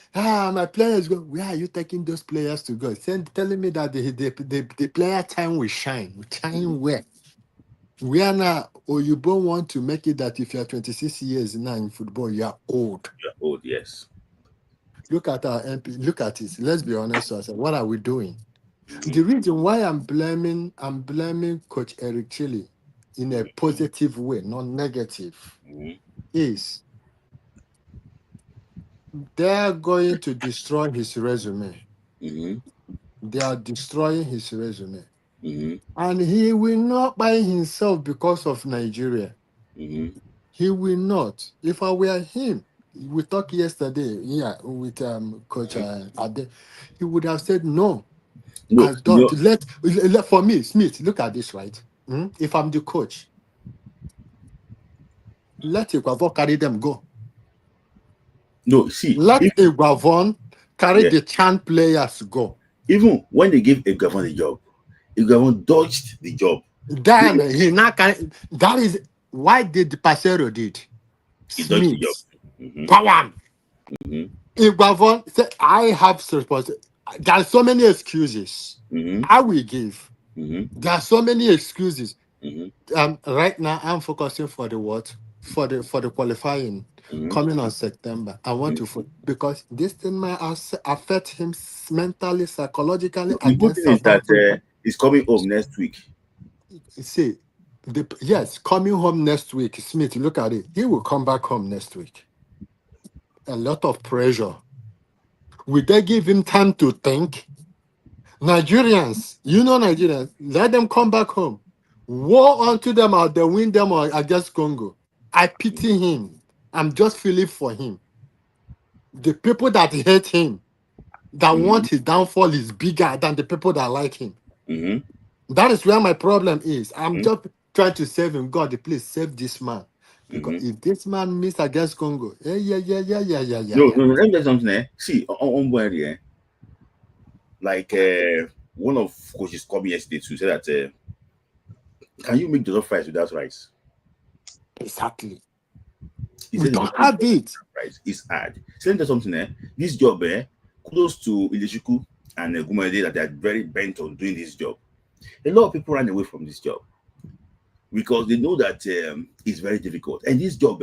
my players go. Where are you taking those players to go? Telling me that the player time will shine. Shine where? We are now. Or you don't want to make it that if you are 26 years now in football, you are old. You're old, yes. Look at our MP. Look at it. Let's be honest. I said, what are we doing? Mm-hmm. The reason why I'm blaming Coach Eric Chile in a positive way, not negative, Mm-hmm. is they're going to destroy his resume. Mm-hmm. They are destroying his resume. Mm-hmm. And he will not buy himself because of Nigeria. Mm-hmm. He will not. If I were him, we talked yesterday, with Coach Ade, he would have said, no, No, I don't. For me, Smith, look at this, right? If I'm the coach, let Iguavon carry them go. no. See, Let Iguavon carry yeah, the Chan players go. even when they gave Egavon the job, Egavon dodged the job. Then he not carry. That is why did Pasero did. He dodged the job. Smith, Mm-hmm. power. Mm-hmm. Iguavon said, I have responsibility. There are so many excuses. Mm-hmm. I will give. Mm-hmm. There are so many excuses. Mm-hmm. Right now I'm focusing for the what? For the qualifying Mm-hmm. coming on September. I want to because this thing might affect him mentally, psychologically The good against thing is South that Africa. he's coming home next week. See, yes, coming home next week, Smith, look at it. He will come back home next week. A lot of pressure. Will they give him time to think? Nigerians, Nigerians, let them come back home. War unto them or they win them or against Congo. I pity him. I'm just feeling for him. The people that hate him, that Mm-hmm. want his downfall, is bigger than the people that like him. Mm-hmm. That is where my problem is. I'm Mm-hmm. just trying to save him. God, please save this man. Because Mm-hmm. if this man miss against Congo, No, yeah. no, no. Let me tell you something. See, on Buhari, like one of coaches called me yesterday to say that can you make jollof rice without rice? Exactly. He We said don't have it. rice is hard. So let me tell you something. This job, close to Ileshiku and Gumade, that they are very bent on doing this job. A lot of people ran away from this job because they know that it's very difficult. And this job,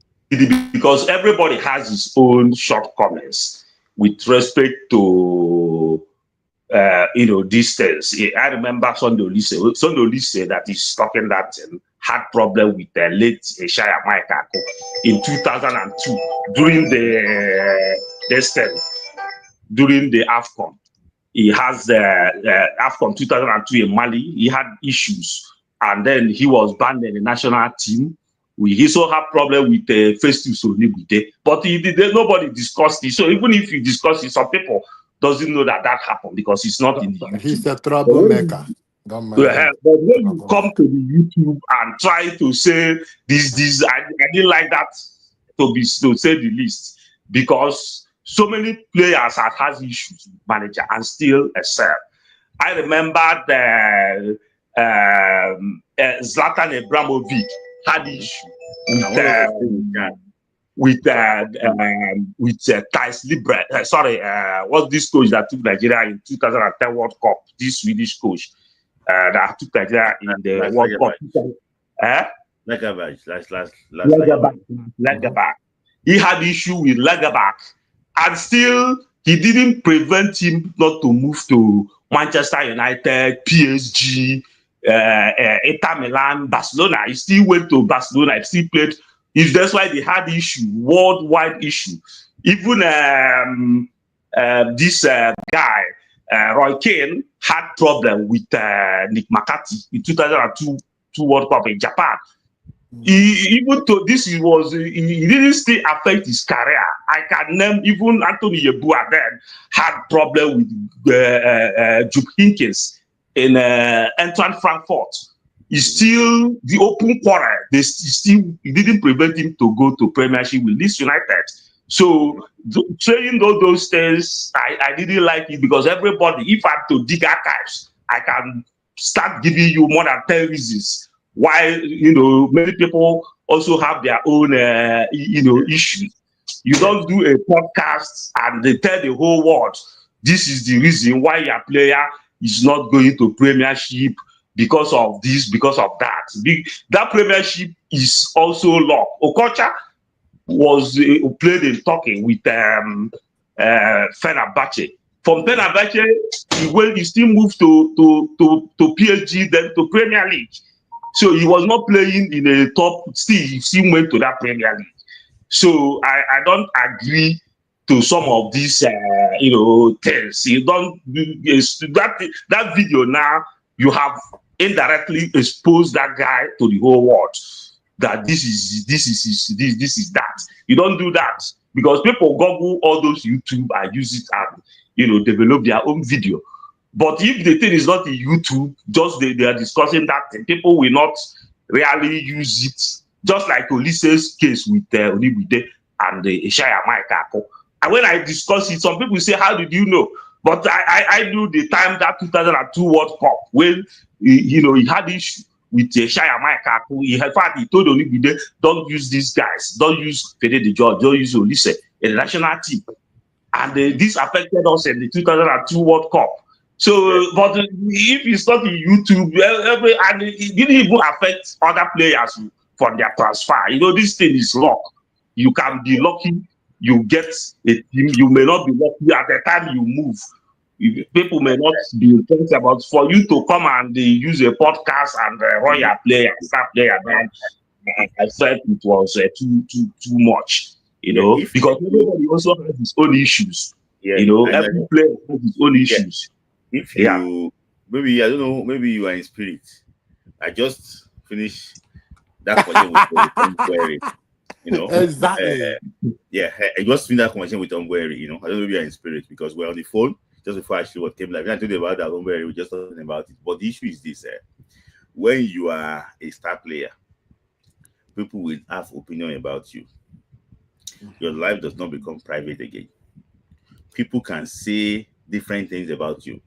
because everybody has his own shortcomings with respect to distance. I remember Sunday Olise that is talking that had problem with the late Shaya Mike in 2002 during during the AFCON. He has AFCON 2002 in Mali. He had issues, and then he was banned in the national team. He also had problem with Festus Sonibute, but nobody discussed it. So even if you discuss it, some people doesn't know that happened because it's not in the YouTube. He's a troublemaker. Don't mind him. But when you come to the YouTube and try to say this, I didn't like that to say the least, because so many players have had issues with manager and still excel. I remember the Zlatan Ibrahimovic had issue with Thijs Libre. What's this coach that took Nigeria in 2010 World Cup? This Swedish coach that took Nigeria in the World Cup. Lagerbäck. He had issue with Lagerbäck, and still he didn't prevent him not to move to Manchester United, PSG, Inter Milan, Barcelona. He still went to Barcelona. He still played. That's why they had issue, worldwide issue. Even this guy, Roy Keane, had problem with Nick McCarthy in 2002 World Cup in Japan. He didn't still affect his career. I can name even Anthony Yeboah then had problem with Jupp Heynckes in Eintracht Frankfurt. He's still the open quarrel. It didn't prevent him to go to Premiership with Leeds United. So saying all those things, I didn't like it, because everybody, if I have to dig archives, I can start giving you more than 10 reasons why many people also have their own issues. You don't do a podcast and they tell the whole world this is the reason why your player is not going to Premiership, because of this, because of that. That Premiership is also luck. Okocha was played in Turkey with Fenerbahce. From Fenerbahce, he still moved to PSG, then to Premier League. So he was not playing in a top. Still, he still went to that Premier League. So I don't agree to some of these things. You don't that video now. You have indirectly exposed that guy to the whole world, that this is that. You don't do that, because people Google all those YouTube and use it and develop their own video. But if the thing is not in YouTube, just they are discussing that thing, people will not really use it. Just like Olise's case with Onibide and Ishaya Maikako. And when I discuss it, some people say, "How did you know?" But I knew the time that 2002 World Cup, when he had issue with Shaya Maikako. He told Onibide, "Don't use these guys. Don't use Fede de George. Don't use Olise in the national team." And this affected us in the 2002 World Cup. So, but if it's not in YouTube, and it didn't even affect other players for their transfer. This thing is luck. You can be lucky. You get a team. You may not be lucky at the time you move. People may not be thinking about for you to come and use a podcast and run your player, start player. I felt it was too much, because everybody also has his own issues. Every player has his own issues. If you maybe I don't know, maybe you are in spirit. I just finished that conversation with Umbueri. Exactly. I just finished that conversation with Umbueri. I don't know if you are in spirit, because we're on the phone just before actually what came live. I told you about that Umbueri, we just talking about it. But the issue is this: when you are a star player, people will have opinion about you. Your life does not become private again. People can say different things about you.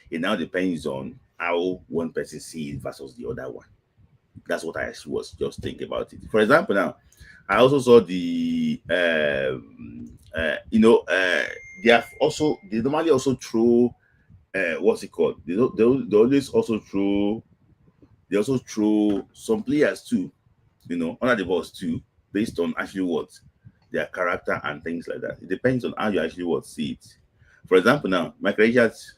It now depends on how one person sees it versus the other one. That's what I was just thinking about it. For example, now I also saw the they normally also throw what's it called? They always also throw some players too, under the bus too. based on actually what their character and things like that. It depends on how you actually what see it. For example, now Michael Richards,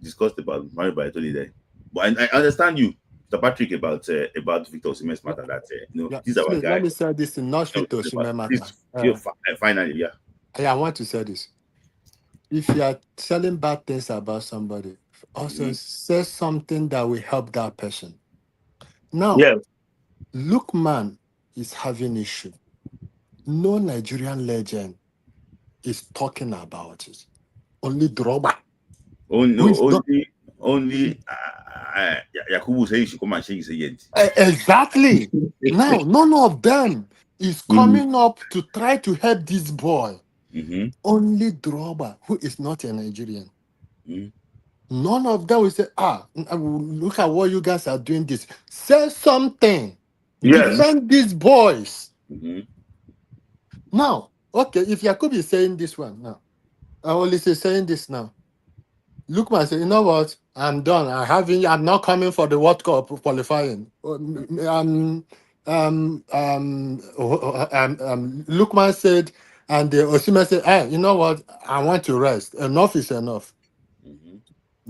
discussed about Mario Balotelli there, but I understand you, Mr. Patrick, about Victor Osimhen's matter. That Yeah, these are our Smith, let guys. me say this in not fit Osimhen matter. This finally, yeah. I want to say this. If you are telling bad things about somebody, also say something that will help that person. Now, Yes. Lookman is having issue. No Nigerian legend is talking about it. Only Droba. Only Who no, is not only Yakubu said you should come and shake his agent. exactly. Now, none of them is Mm. coming up to try to help this boy. Mm-hmm. Only Droba, who is not a Nigerian. Mm-hmm. None of them will say, look at what you guys are doing this. Say something. Yes. Defend these boys. Mm-hmm. Now, okay, if Yakub is saying this one now, Olis is saying this now. Lookman say, you know what? I'm done. I'm not coming for the World Cup qualifying. Lookman said, and the Osimhen said, hey, you know what? I want to rest. Enough is enough. Mm-hmm.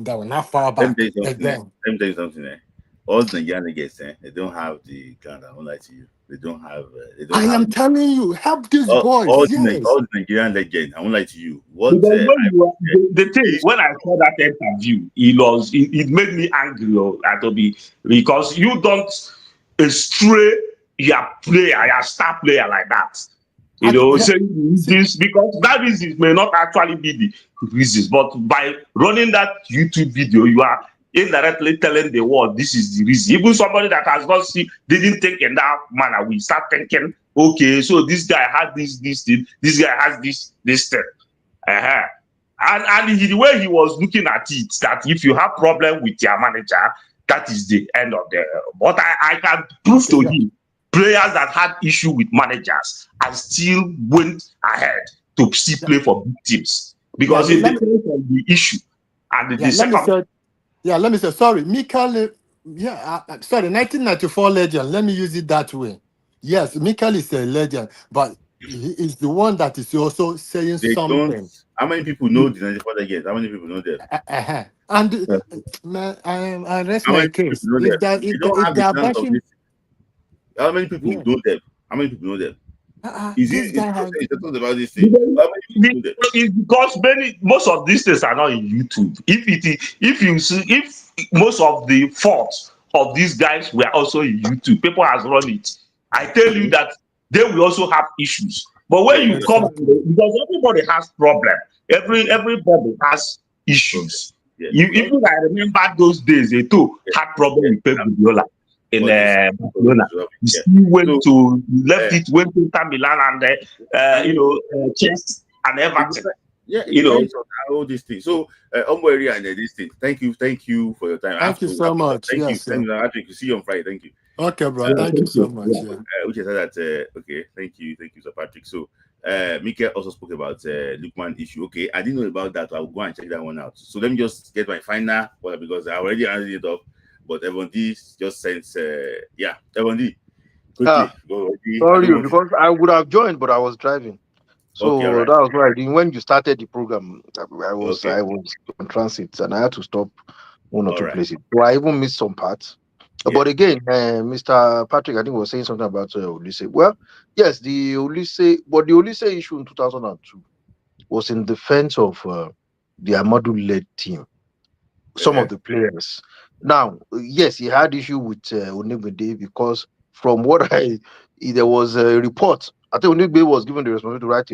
They will not fall Let me back tell you something. again. Let me tell you something. All the Nigerian niggas, they don't have the ground. I won't lie to you. They don't have. They don't I have am telling you, help these all boys. Yes. the Nigerian legends. I won't lie to you. What Because when you are, the thing, this when I saw that interview, it made me angry, Atobi, because you don't stray your player, your star player like that. Yeah, Saying see, this because that reason may not actually be the reasons, but by running that YouTube video, you are indirectly telling the world this is the reason. Even somebody that has not seen, didn't think in that manner, we start thinking, okay, so this guy had this thing, this guy has this thing. Uh-huh. And the way he was looking at it, that if you have problem with your manager, that is the end of the. But I can prove okay, to yeah. him players that had issue with managers and still went ahead to still play for big teams because it depends on the issue and the second. Let me say, sorry, Mikel, sorry, 1994 legend. Let me use it that way. Yes, Mikel is a legend, but he is the one that is also saying they don't. something. How many people know the 94 legends? How many people know them? And man, I rest How my many people case. know them? They don't If have they the are chance of bashing, this. How many people yeah, know them? How many people know them? Is it? this guy has. It's talking about this thing. How many people know them? It's because most of these things are not in YouTube. If you see, if most of the faults of these guys were also in YouTube, people has run it. I tell you that they will also have issues. But when you come, Exactly. because everybody has problem, everybody has Problem. issues. Yes. You even I remember those days they too Yes. had problem Yes. with Pep Guardiola in All this. Barcelona. He Yeah. still went So, to left uh, it, went to Inter Milan and Chelsea and it everything. depends. Yeah, it You know, depends on how this thing. So, area and this thing. Thank you for your time. I have Thank you to so much. thank Yes, you, Patrick. See you on Friday. Thank you. okay, bro. yeah, Thank you thank so you. much. Yeah. Yeah. Which is that okay, thank you, Sir Patrick. So Mika also spoke about Lukman issue. Okay, I didn't know about that. I'll go and check that one out. So let me just get my final well, because I already answered it up. But Evan D just sent Evan D quickly. Ah, Go already. I sorry, don't want to because I would have joined, but I was driving. okay, all So right. that was why I didn't. When you started the program, Okay, I was on transit and I had to stop one or all two right. places. So I even missed some parts. Yeah. But again, Mr. Patrick, I think was saying something about Olise. Well, yes, but the Olise issue in 2002 was in defense of the Amadu-led team. Some Uh-huh. of the players. Now, yes, he had issue with Onyegbede because from what there was a report. I think Onyegbede was given the responsibility to write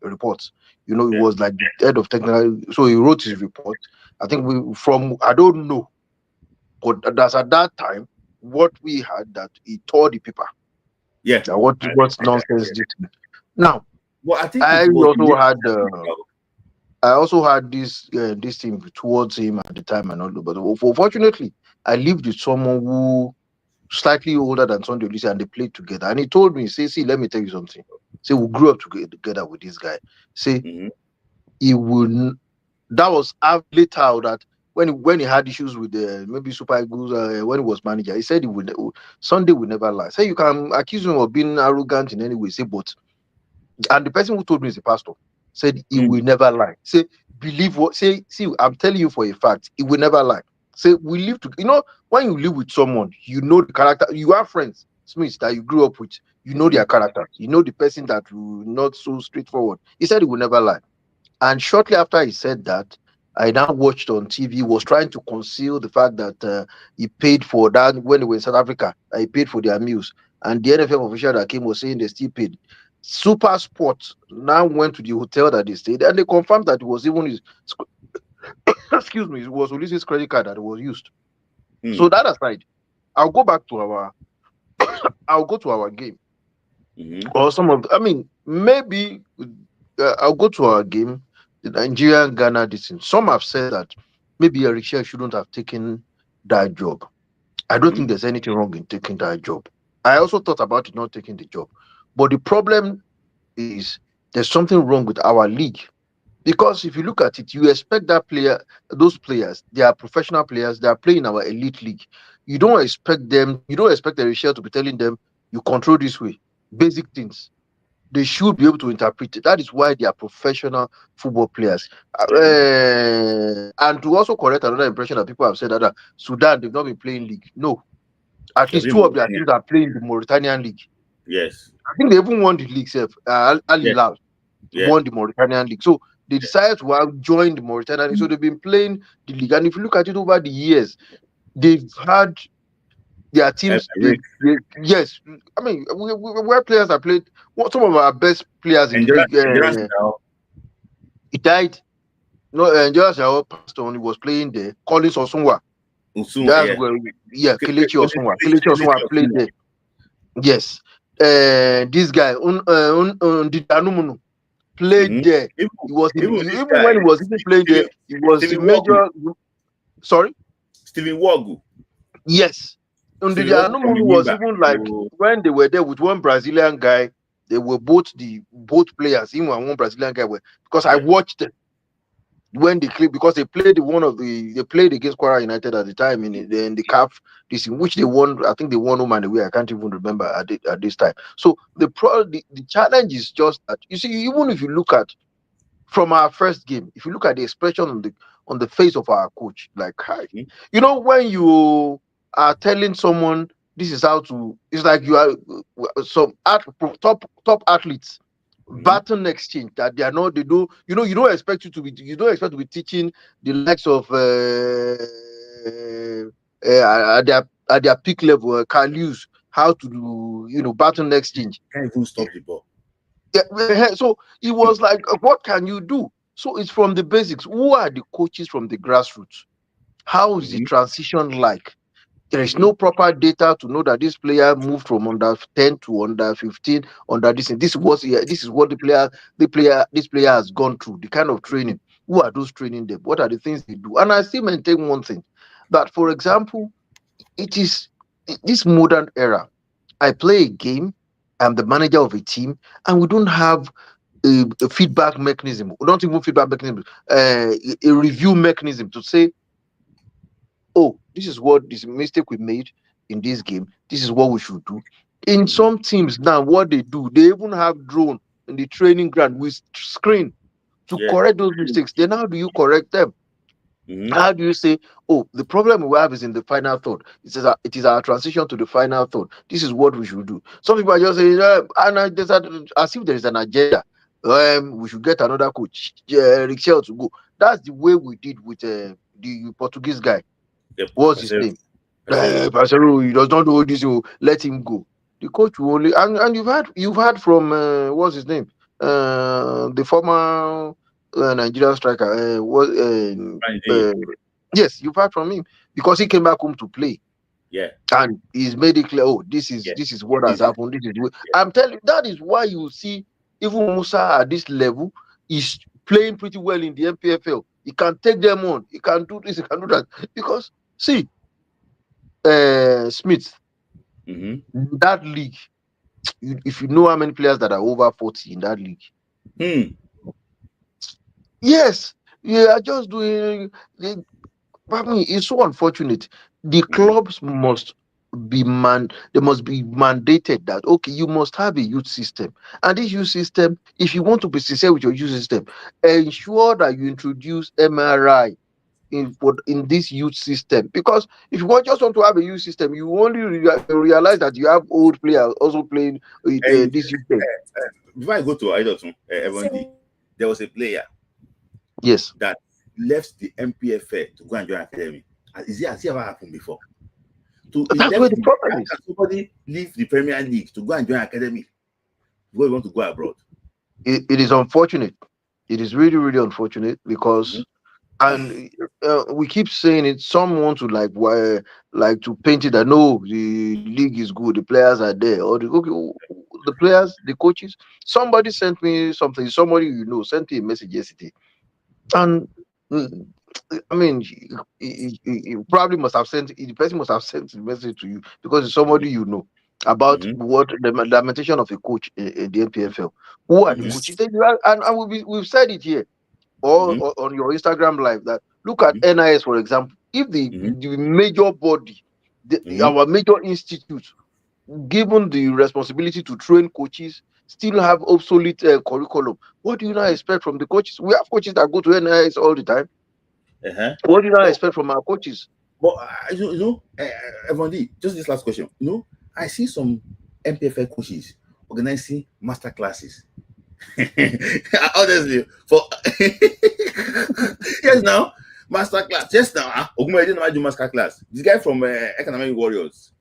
a report. It Yeah. was like the head of technical. So he wrote his report. I think I don't know, but that's at that time what we had that he tore the paper. Yeah. That what I, what I, nonsense did. Now, well, I think I it was also had. technical. I also had this thing towards him at the time and all, but unfortunately, I lived with someone who slightly older than Sunday Olise and they played together. And he told me, say, see, let me tell you something. Say, we grew up together with this guy. Say, Mm-hmm. he will. That was later that when he had issues with maybe Super Eagles when he was manager, he said he would Sunday will never lie. Say you can accuse him of being arrogant in any way, say but and the person who told me is a pastor said he Mm. will never lie. Say believe what say see I'm telling you for a fact he will never lie. Say we live to when you live with someone you know the character you have friends Smith that you grew up with you know their character you know the person that will not so straightforward. He said he will never lie. And shortly after he said that, I now watched on TV, was trying to conceal the fact that he paid for that when they were in South Africa. He paid for their meals. And the NFF official that came was saying they still paid. Super Sport now went to the hotel that they stayed and they confirmed that it was even his, excuse me, it was Ulysses' credit card that was used. So that aside, I'll go back to I'll go to our game. Or some of, I mean, maybe I'll go to our game, the Nigeria Ghana this thing. Some have said that maybe Eric Shell shouldn't have taken that job. I don't think there's anything wrong in taking that job. I also thought about it not taking the job. But the problem is there's something wrong with our league. Because if you look at it, you expect those players, they are professional players, they are playing our elite league. You don't expect Eric Shell to be telling them, you control this way. Basic things they should be able to interpret it. That is why they are professional football players. And to also correct another impression that people have said that Sudan, they've not been playing league. No. At least two of their teams are playing the Mauritanian league. Yes. I think they even won the league itself. Al Hilal won the Mauritanian league. So they decided to have joined the Mauritanian league. So they've been playing the league. And if you look at it over the years, they've had their teams, yes. I mean, where players have played, some of our best players in the league. He died. No, just our passed on. He was playing there. Collins Osunwa. That's where, Kelechi Osunwa. Kelechi Osunwa played there. Yes. This guy, Didanumunu, played there. He was even when he was even playing there, he was the major. Sorry, Stephen Wogu. Yes. Didanumunu was even like when they were there with one Brazilian guy. They were both players. Even one Brazilian guy because I watched them when they clip because they played they played against Kwara United at the time in the CAF this in which they won. I think they won home and away. I can't even remember at this time. So the challenge is just that you see, even if you look at from our first game, if you look at the expression on the face of our coach, like when you are telling someone this is how to, it's like you are some top athletes. Baton exchange that they are not, they do, you don't expect to be teaching the likes of at their peak level can use how to do baton exchange. Can't even stop the ball. So it was like, what can you do? So it's from the basics. Who are the coaches from the grassroots? How is the transition like? There is no proper data to know that this player moved from under 10 to under 15, under this. This is what this player has gone through, the kind of training. Who are those training them? What are the things they do? And I still maintain one thing, that, for example, it is this modern era. I play a game, I'm the manager of a team, and we don't have a feedback mechanism, not even feedback mechanism, a review mechanism to say, oh, this is what this mistake we made in this game. This is what we should do. In some teams now, what they do, they even have drone in the training ground with screen to correct those mistakes. Then how do you correct them? How do you say, oh, the problem we have is in the final third. It is our transition to the final third. This is what we should do. Some people are just saying, as if there is an agenda. We should get another coach, Eric Shell, to go. That's the way we did with the Portuguese guy. What's his name? Parceiro, he does not know this. You let him go. The coach will only and you've heard from what's his name? The former Nigerian striker. Yes, you've heard from him because he came back home to play. Yeah, and he's made it clear. Oh, this is what has happened. This is I'm telling you, that is why you see even Musa at this level is playing pretty well in the MPFL. He can take them on. He can do this. He can do that because see. Smith, that league, if you know how many players that are over 40 in that league, yes, you are just doing I mean, it's so unfortunate. The Mhm. clubs must they must be mandated that okay, you must have a youth system. And this youth system, if you want to be sincere with your youth system, ensure that you introduce MRI in this youth system. Because if you just want to have a youth system, you only realize that you have old players also playing And this youth game. before I go to Idotun, Evondi, there was a player Yes. that left the MPFA to go and join academy. Has it ever happened before? He That's where left the the problem how is. can somebody leave the Premier League to go and join academy because you want to go abroad? It is unfortunate. It is really, really unfortunate Mhm. because and we keep saying it. Some want to like to paint it that no, the league is good, the players are there, or the players, the coaches. Somebody sent me something. Somebody sent me a message yesterday, and mm, I mean, he probably must have sent the person must have sent the message to you because it's somebody about Mhm. what the lamentation of a coach in the NPFL. Who are the Mhm. coaches? And we've said it here Mhm. or on your Instagram live that look at Mhm. NIS for example. If Mhm. the major body, Mhm. our major institute, given the responsibility to train coaches, still have obsolete curriculum, what do you not expect from the coaches? We have coaches that go to NIS all the time. Uh-huh. What do you not But expect from our coaches? but Evondi, just this last question. I see some MPFL coaches organizing master classes. Honestly, for yes now, master class. Yes now, Ogumere didn't do master class. This guy from Economic Warriors,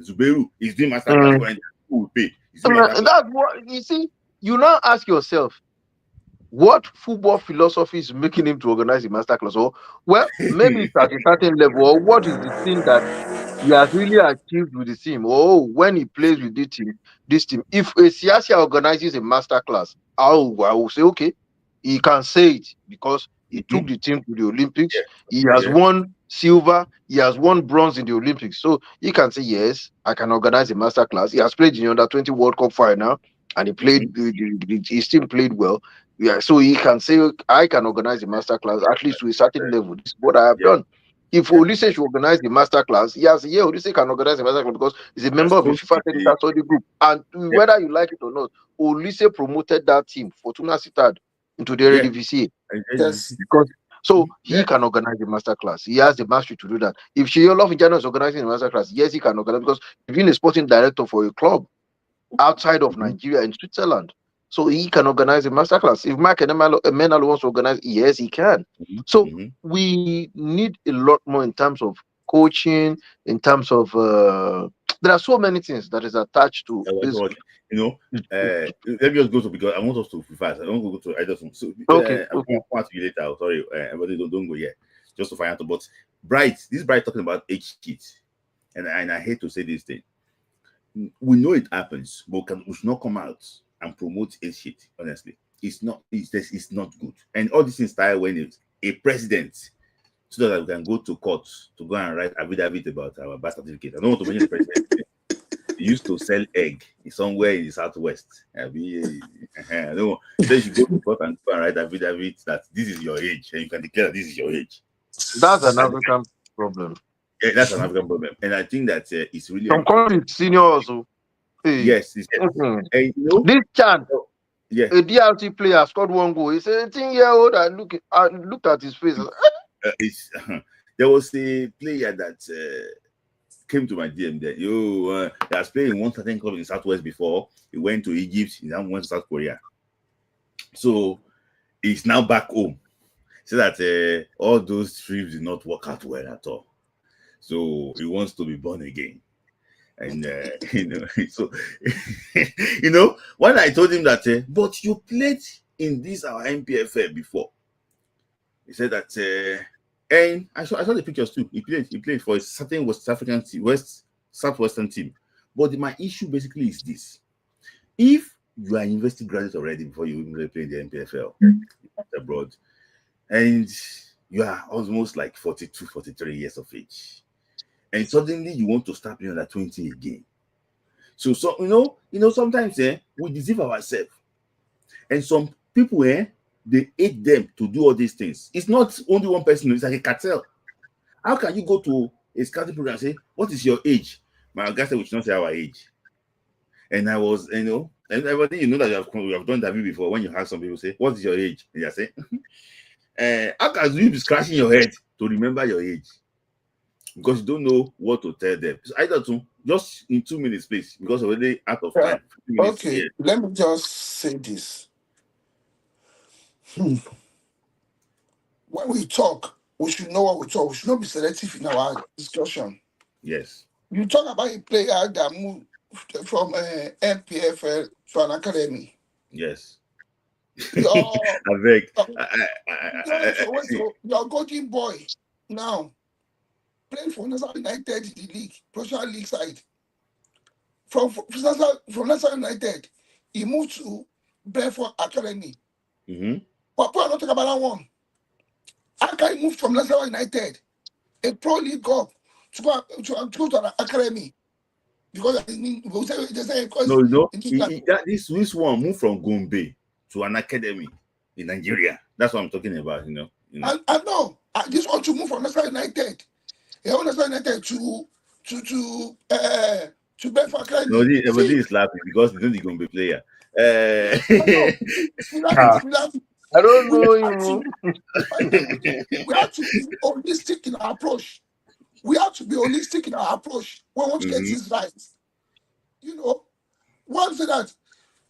Zuberu, is doing master class Mm. currently. Who will pay? He's doing master And class. that's what you see. You now ask yourself, what football philosophy is making him to organize a master class? Or well, maybe it's at a certain level, or what is the thing that he has really achieved with the team. Oh, when he plays with this team. If a Siasia organizes a master class, I will say, okay, he can say it because he took Mhm. the team to the Olympics. Yeah, He has yeah. won silver, he has won bronze in the Olympics. So he can say, yes, I can organize a master class. He has played in the under 20 World Cup final and he Mhm. played his team played well. Yeah, so he can say, I can organize a master class at least to a certain level. This is what I have Yeah, done. If yeah. Olise should organize the master class, yes, yeah, Olise can organize the master class because he's a As member of the coach, FIFA technical study group. And yeah, whether you like it or not, Olise promoted that team, Fortuna Sittard, into the yeah. Eredivisie. And Yes. Because so yeah. he can organize the master class. He has the mastery to do that. If Sheyolo Vijano is organizing the master class, yes, he can organize because he's been a sporting director for a club outside of Mhm. Nigeria in Switzerland. So he can organize a masterclass. If Mark Emenalo wants to organize, yes, he can. Mhm. So Mhm. we need a lot more in terms of coaching, in terms of there are so many things that is attached to Yeah, this. what, you know, let me just go to because I want us to be fast. I don't go to either. So Okay, I'm okay. come to you later. Sorry, everybody don't go yet. Just to find out. But Bright talking about age kids, and I hate to say this thing. We know it happens, but we should not come out and promote age shit. Honestly, it's not good. And all these things started when it's a president, so that we can go to court to go and write affidavit about our birth certificate. I don't want to mention the president. He used to sell egg somewhere in the southwest. I don't know. So you should go to court and go and write affidavit that this is your age, and you can declare that this is your age. That's an And African problem. yeah, that's an African problem. And I think that it's really Some important. countries senior also. Hey, Yes, yes. mhm. And This Chan, oh, yeah, a DRT player, scored one goal. He's 18-year-old. I looked at his face. it's there was a player that came to my DM that he has played in one certain club in Southwest before. He went to Egypt, he now went to South Korea. So he's now back home. So that all those trips did not work out well at all. So he wants to be born again. And so when I told him that, but you played in this our MPFL before, he said that, and I saw the pictures too. He played for a certain West African team, Southwestern team. But my issue basically is this: if you are a university graduate already before you even play in the MPFL abroad, and you are almost like 42, 43 years of age, and suddenly you want to start playing under 20 again. So sometimes we deceive ourselves, and some people they aid them to do all these things. It's not only one person; it's like a cartel. How can you go to a scouting program and say, "What is your age?" My guy said, "We should not say our age." And I was, and everybody, that you have done that before. When you have some people say, "What is your age?" and you say, "How can you be scratching your head to remember your age?" Because you don't know what to tell them. So either to just in 2 minutes, please, because we're already out of Yeah. time. 2 minutes, Okay, yeah. let me just say this. Hmm. When we talk, we should know what we talk. We should not be selective in our discussion. Yes. You talk about a player that moved from MPFL to an academy. Yes. Your, I beg. your golden boy now playing for Nassau United in the league, professional league side. From Nassau United, he moved to Brentford Academy. Mm-hmm. But people are not talking about that one. How can he move from Nassau United, a pro league club, to go to an academy? Because they say No, because in England. this one moved from Gombe to an academy in Nigeria. That's what I'm talking about. I know. I just want to move from Nassau United. He want Nassau United to Brentford No, Academy. everybody See, is laughing because they know the Gombe player. I know. Ah, We have, I don't we know have to, you. we have to be holistic in our approach. We have to be holistic in our approach when we want to get Mhm. this right. One say that,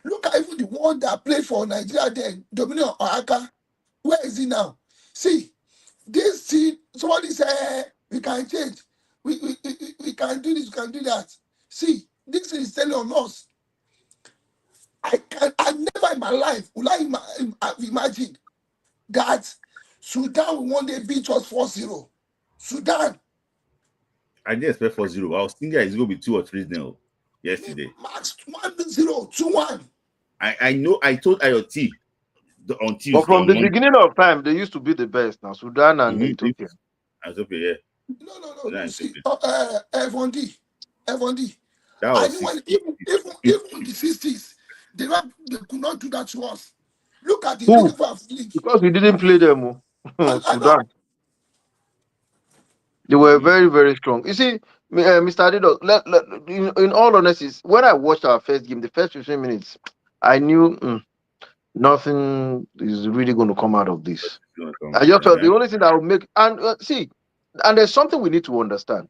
look at even the one that played for Nigeria then, Dominion Oaka. Where is he now? See, this thing, somebody say, we can change. We can do this, we can do that. See, this is telling on us. I never in my life would have imagined that Sudan will one day beat us 4-0. Sudan, I didn't expect 4-0. I was thinking it's going to be 2 or 3-0 yesterday. max 1-0, 2-1. I know. I told IoT on But Tuesday, from on the Monday. beginning of time, they used to be the best. Now Sudan and Mm-hmm. Ethiopia. I was okay, yeah. No. Sudan and See, Ethiopia. F1D. That I was knew when 60. even in the 60s, they could not do that to us. Look at the Who? level of the league. Because we didn't play them. I know. Sudan. They were Mm-hmm. very, very strong. You see, Mr. Adido, in all honesty, when I watched our first game, the first 15 minutes, I knew nothing is really going to come out of this. I just felt the only thing that would make, and see, and there's something we need to understand.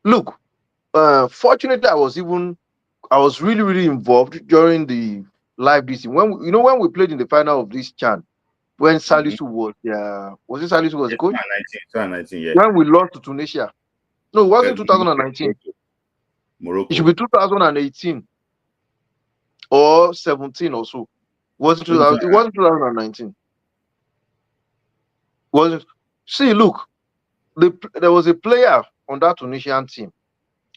Look, fortunately, I was really, really involved during the live DC. When we played in the final of this CHAN, when Mm-hmm. Salisu was it Salisu was the Yes, coach? 2019, yeah. When we lost to Tunisia. No, it wasn't 2019. It should Morocco. be 2018 or 17 or so. Wasn't Maybe 2000, it wasn't 2019. Was see, look, there was a player on that Tunisian team.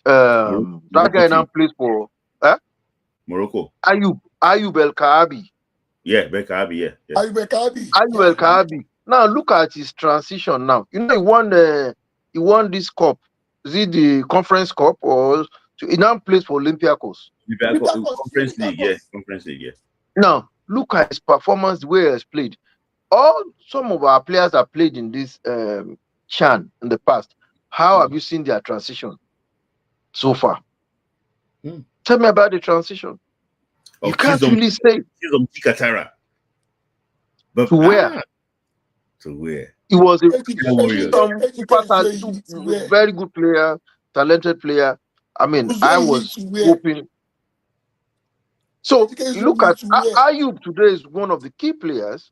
That Morocco guy now team. plays for Morocco. Ayub El Kaabi. Yeah, Becca Abbey, yeah. Ayubekabi. Ayub El Yeah. Kaabi. Now look at his transition. Now he won this cup. Is it the conference cup or so he now plays for Olympiacos? Conference League, yeah. Conference League, yeah. Now look at his performance, the way he has played. Some of our players that played in this CHAN in the past, how have you seen their transition so far? Hmm. Tell me about the transition. You Of can't Chizom really say Katara. But to where to where? he was a Warriors. very good player, talented player. I mean, I was hoping. So you look at Ayub today is one of the key players.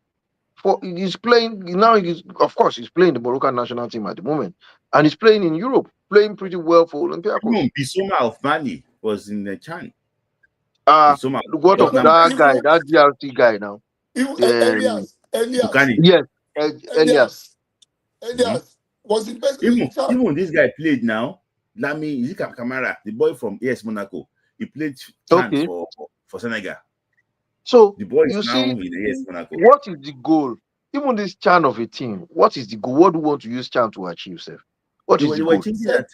He's playing now. Of course he's playing the Moroccan national team at the moment, and he's playing in Europe, playing pretty well for Olympiacos. Even Bisoma of Mali was in the CHAN. Bisoma What of that guy, that DRT guy now? Elias. Bukani. Yes, Elias. Elias was the best. Even this guy played now. Lami Zika Kamara, the boy from AS Monaco. He played CHAN for Senegal. So the boy is you now see, in AS Monaco. what is the goal? Even this CHAN of a team, what is the goal? What do you want to use CHAN to achieve, sir? What is the They goal? were thinking that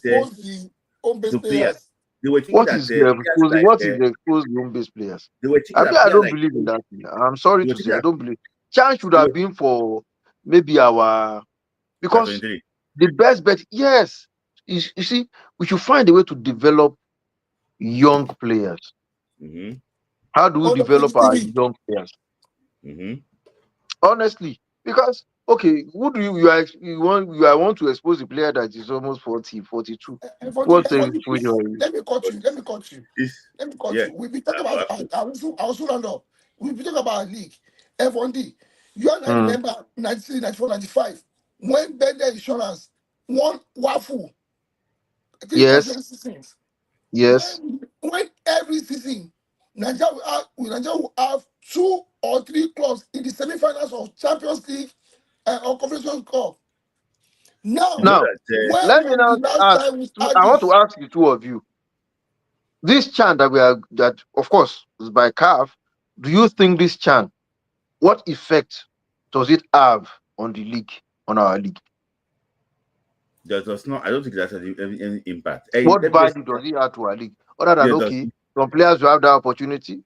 the home-based players. They were thinking What that is the expose the home-based players? they were thinking I don't like believe in that thing. I'm sorry they were to say, thinking I don't believe. CHAN should have been for maybe our because 23. The best bet, yes. You see, we should find a way to develop young players. Mm-hmm. How do we Under develop our 23. young players? Mm-hmm. Honestly, because okay, who do you want to expose a player that is almost 40, 42? What's the FOD, which please, one? let me cut But you. Let me cut you. it's Let me cut yeah. you. We've been talking about, Uh, I will soon round up. We've been talking about our league. FOD, you and I Mm, remember 93, 94, 95, when Bender Insurance won Waffle three yes, consecutive seasons. yes. When every season, Nigeria will have 2 or 3 clubs in the semi-finals of Champions League or Confederation Cup. you know Now, Now, that when let me was now the last ask. time we had I want to this? ask the two of you. This chant that of course is by CAF. Do you think this chant, what effect does it have on the league, on our league? there does not. I don't think that has any impact. What Let me just value does it add to our league? Other than yeah, does okay, some players will have that opportunity.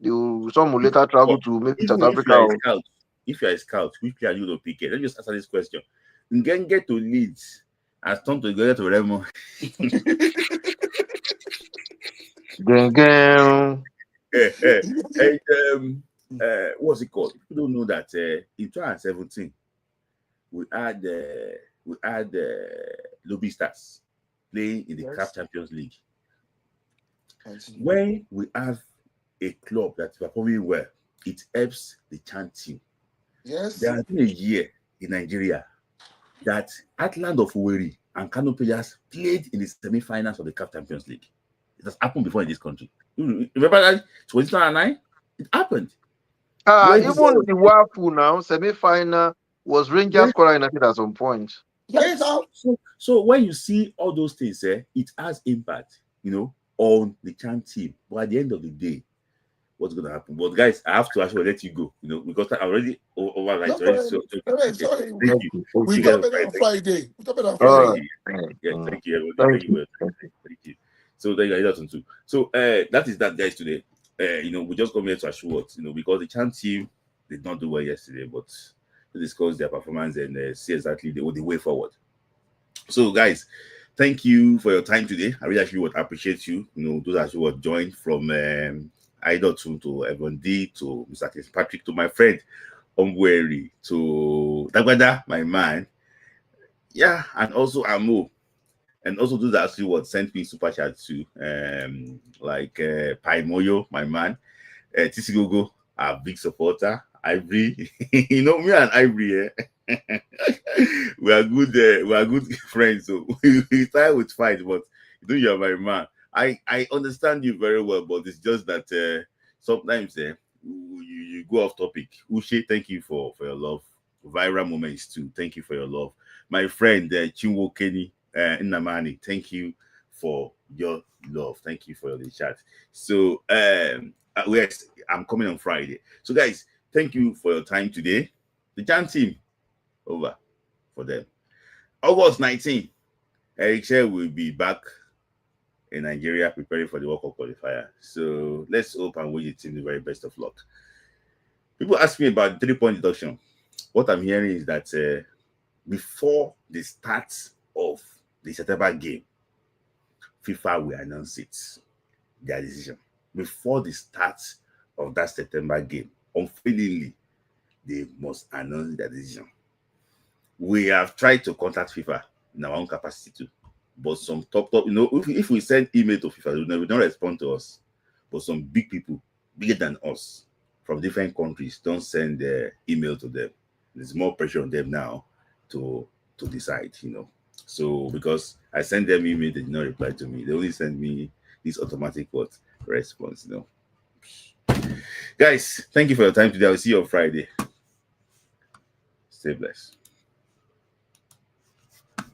Some will later but travel to maybe South even if you Africa. are a Or, scout, which player you don't pick it? Let me just answer this question. Get to Leeds has turned to get to Remo. Gang. and what's it called? People don't know that in 2017 we had Lobby Stars playing in the CAF Yes. Champions League. When we have a club that is performing well, it helps the chant team. Yes. There has been a year in Nigeria that Atland of Owerri and Kano players played in the semi-finals of the CAF Champions League. It has happened before in this country. You remember that 2009? It happened. When the Even ball, the Wafu now semi-final was Rangers yes, scorer United at some point. Yes, yes. now. So when you see all those things, it has impact, on the chant team. But at the end of the day, what's going to happen? But guys, I have to actually let you go, because I'm already over. Like, No it's already problem. so. Sorry, Okay, sorry. thank We you. we See Okay. you guys talk on better Friday. on Friday. We talk better on All Thank right. Friday. you. Mm, Yeah, mm. thank you, everybody. Thank Thank you for you. your time. Thank you. Thank you. So thank you, Adelton too. So that is that, guys. Today, we just come here to assure what because the Chant team did not do well yesterday, but to discuss their performance and see exactly the way forward. So, guys, thank you for your time today. I really actually would appreciate you. Those actually were joined from Idol to Evan D to Mr. Patrick to my friend Omweri to Dagwada, my man. Yeah, and also Amo. And also those that actually sent me super chat too. Like Pai Moyo, my man. Tisigogo, our big supporter. Ivory. Me and Ivory, we are good. We are good friends. So we start with fight, but you're my man. I understand you very well, but it's just that sometimes you go off topic. Ushe, thank you for your love. Viral moments too. Thank you for your love. My friend Chinwo Kenny Nnamani, thank you for your love. Thank you for the chat. So yes, I'm coming on Friday. So guys, thank you for your time today. The Jan team over for them. August 19, Eric Shea will be back in Nigeria preparing for the World Cup qualifier. So let's hope and wish the team the very best of luck. People ask me about 3-point deduction. What I'm hearing is that before the start of the September game, FIFA will announce their decision. Before the start of that September game, unfailingly, they must announce their decision. We have tried to contact FIFA in our own capacity too. But some top, if we send email to FIFA, they don't respond to us. But some big people, bigger than us, from different countries, don't send their email to them. There's more pressure on them now to decide. So because I send them email, they did not reply to me. They only send me this automatic response. Guys, thank you for your time today. I'll see you on Friday. Stay blessed.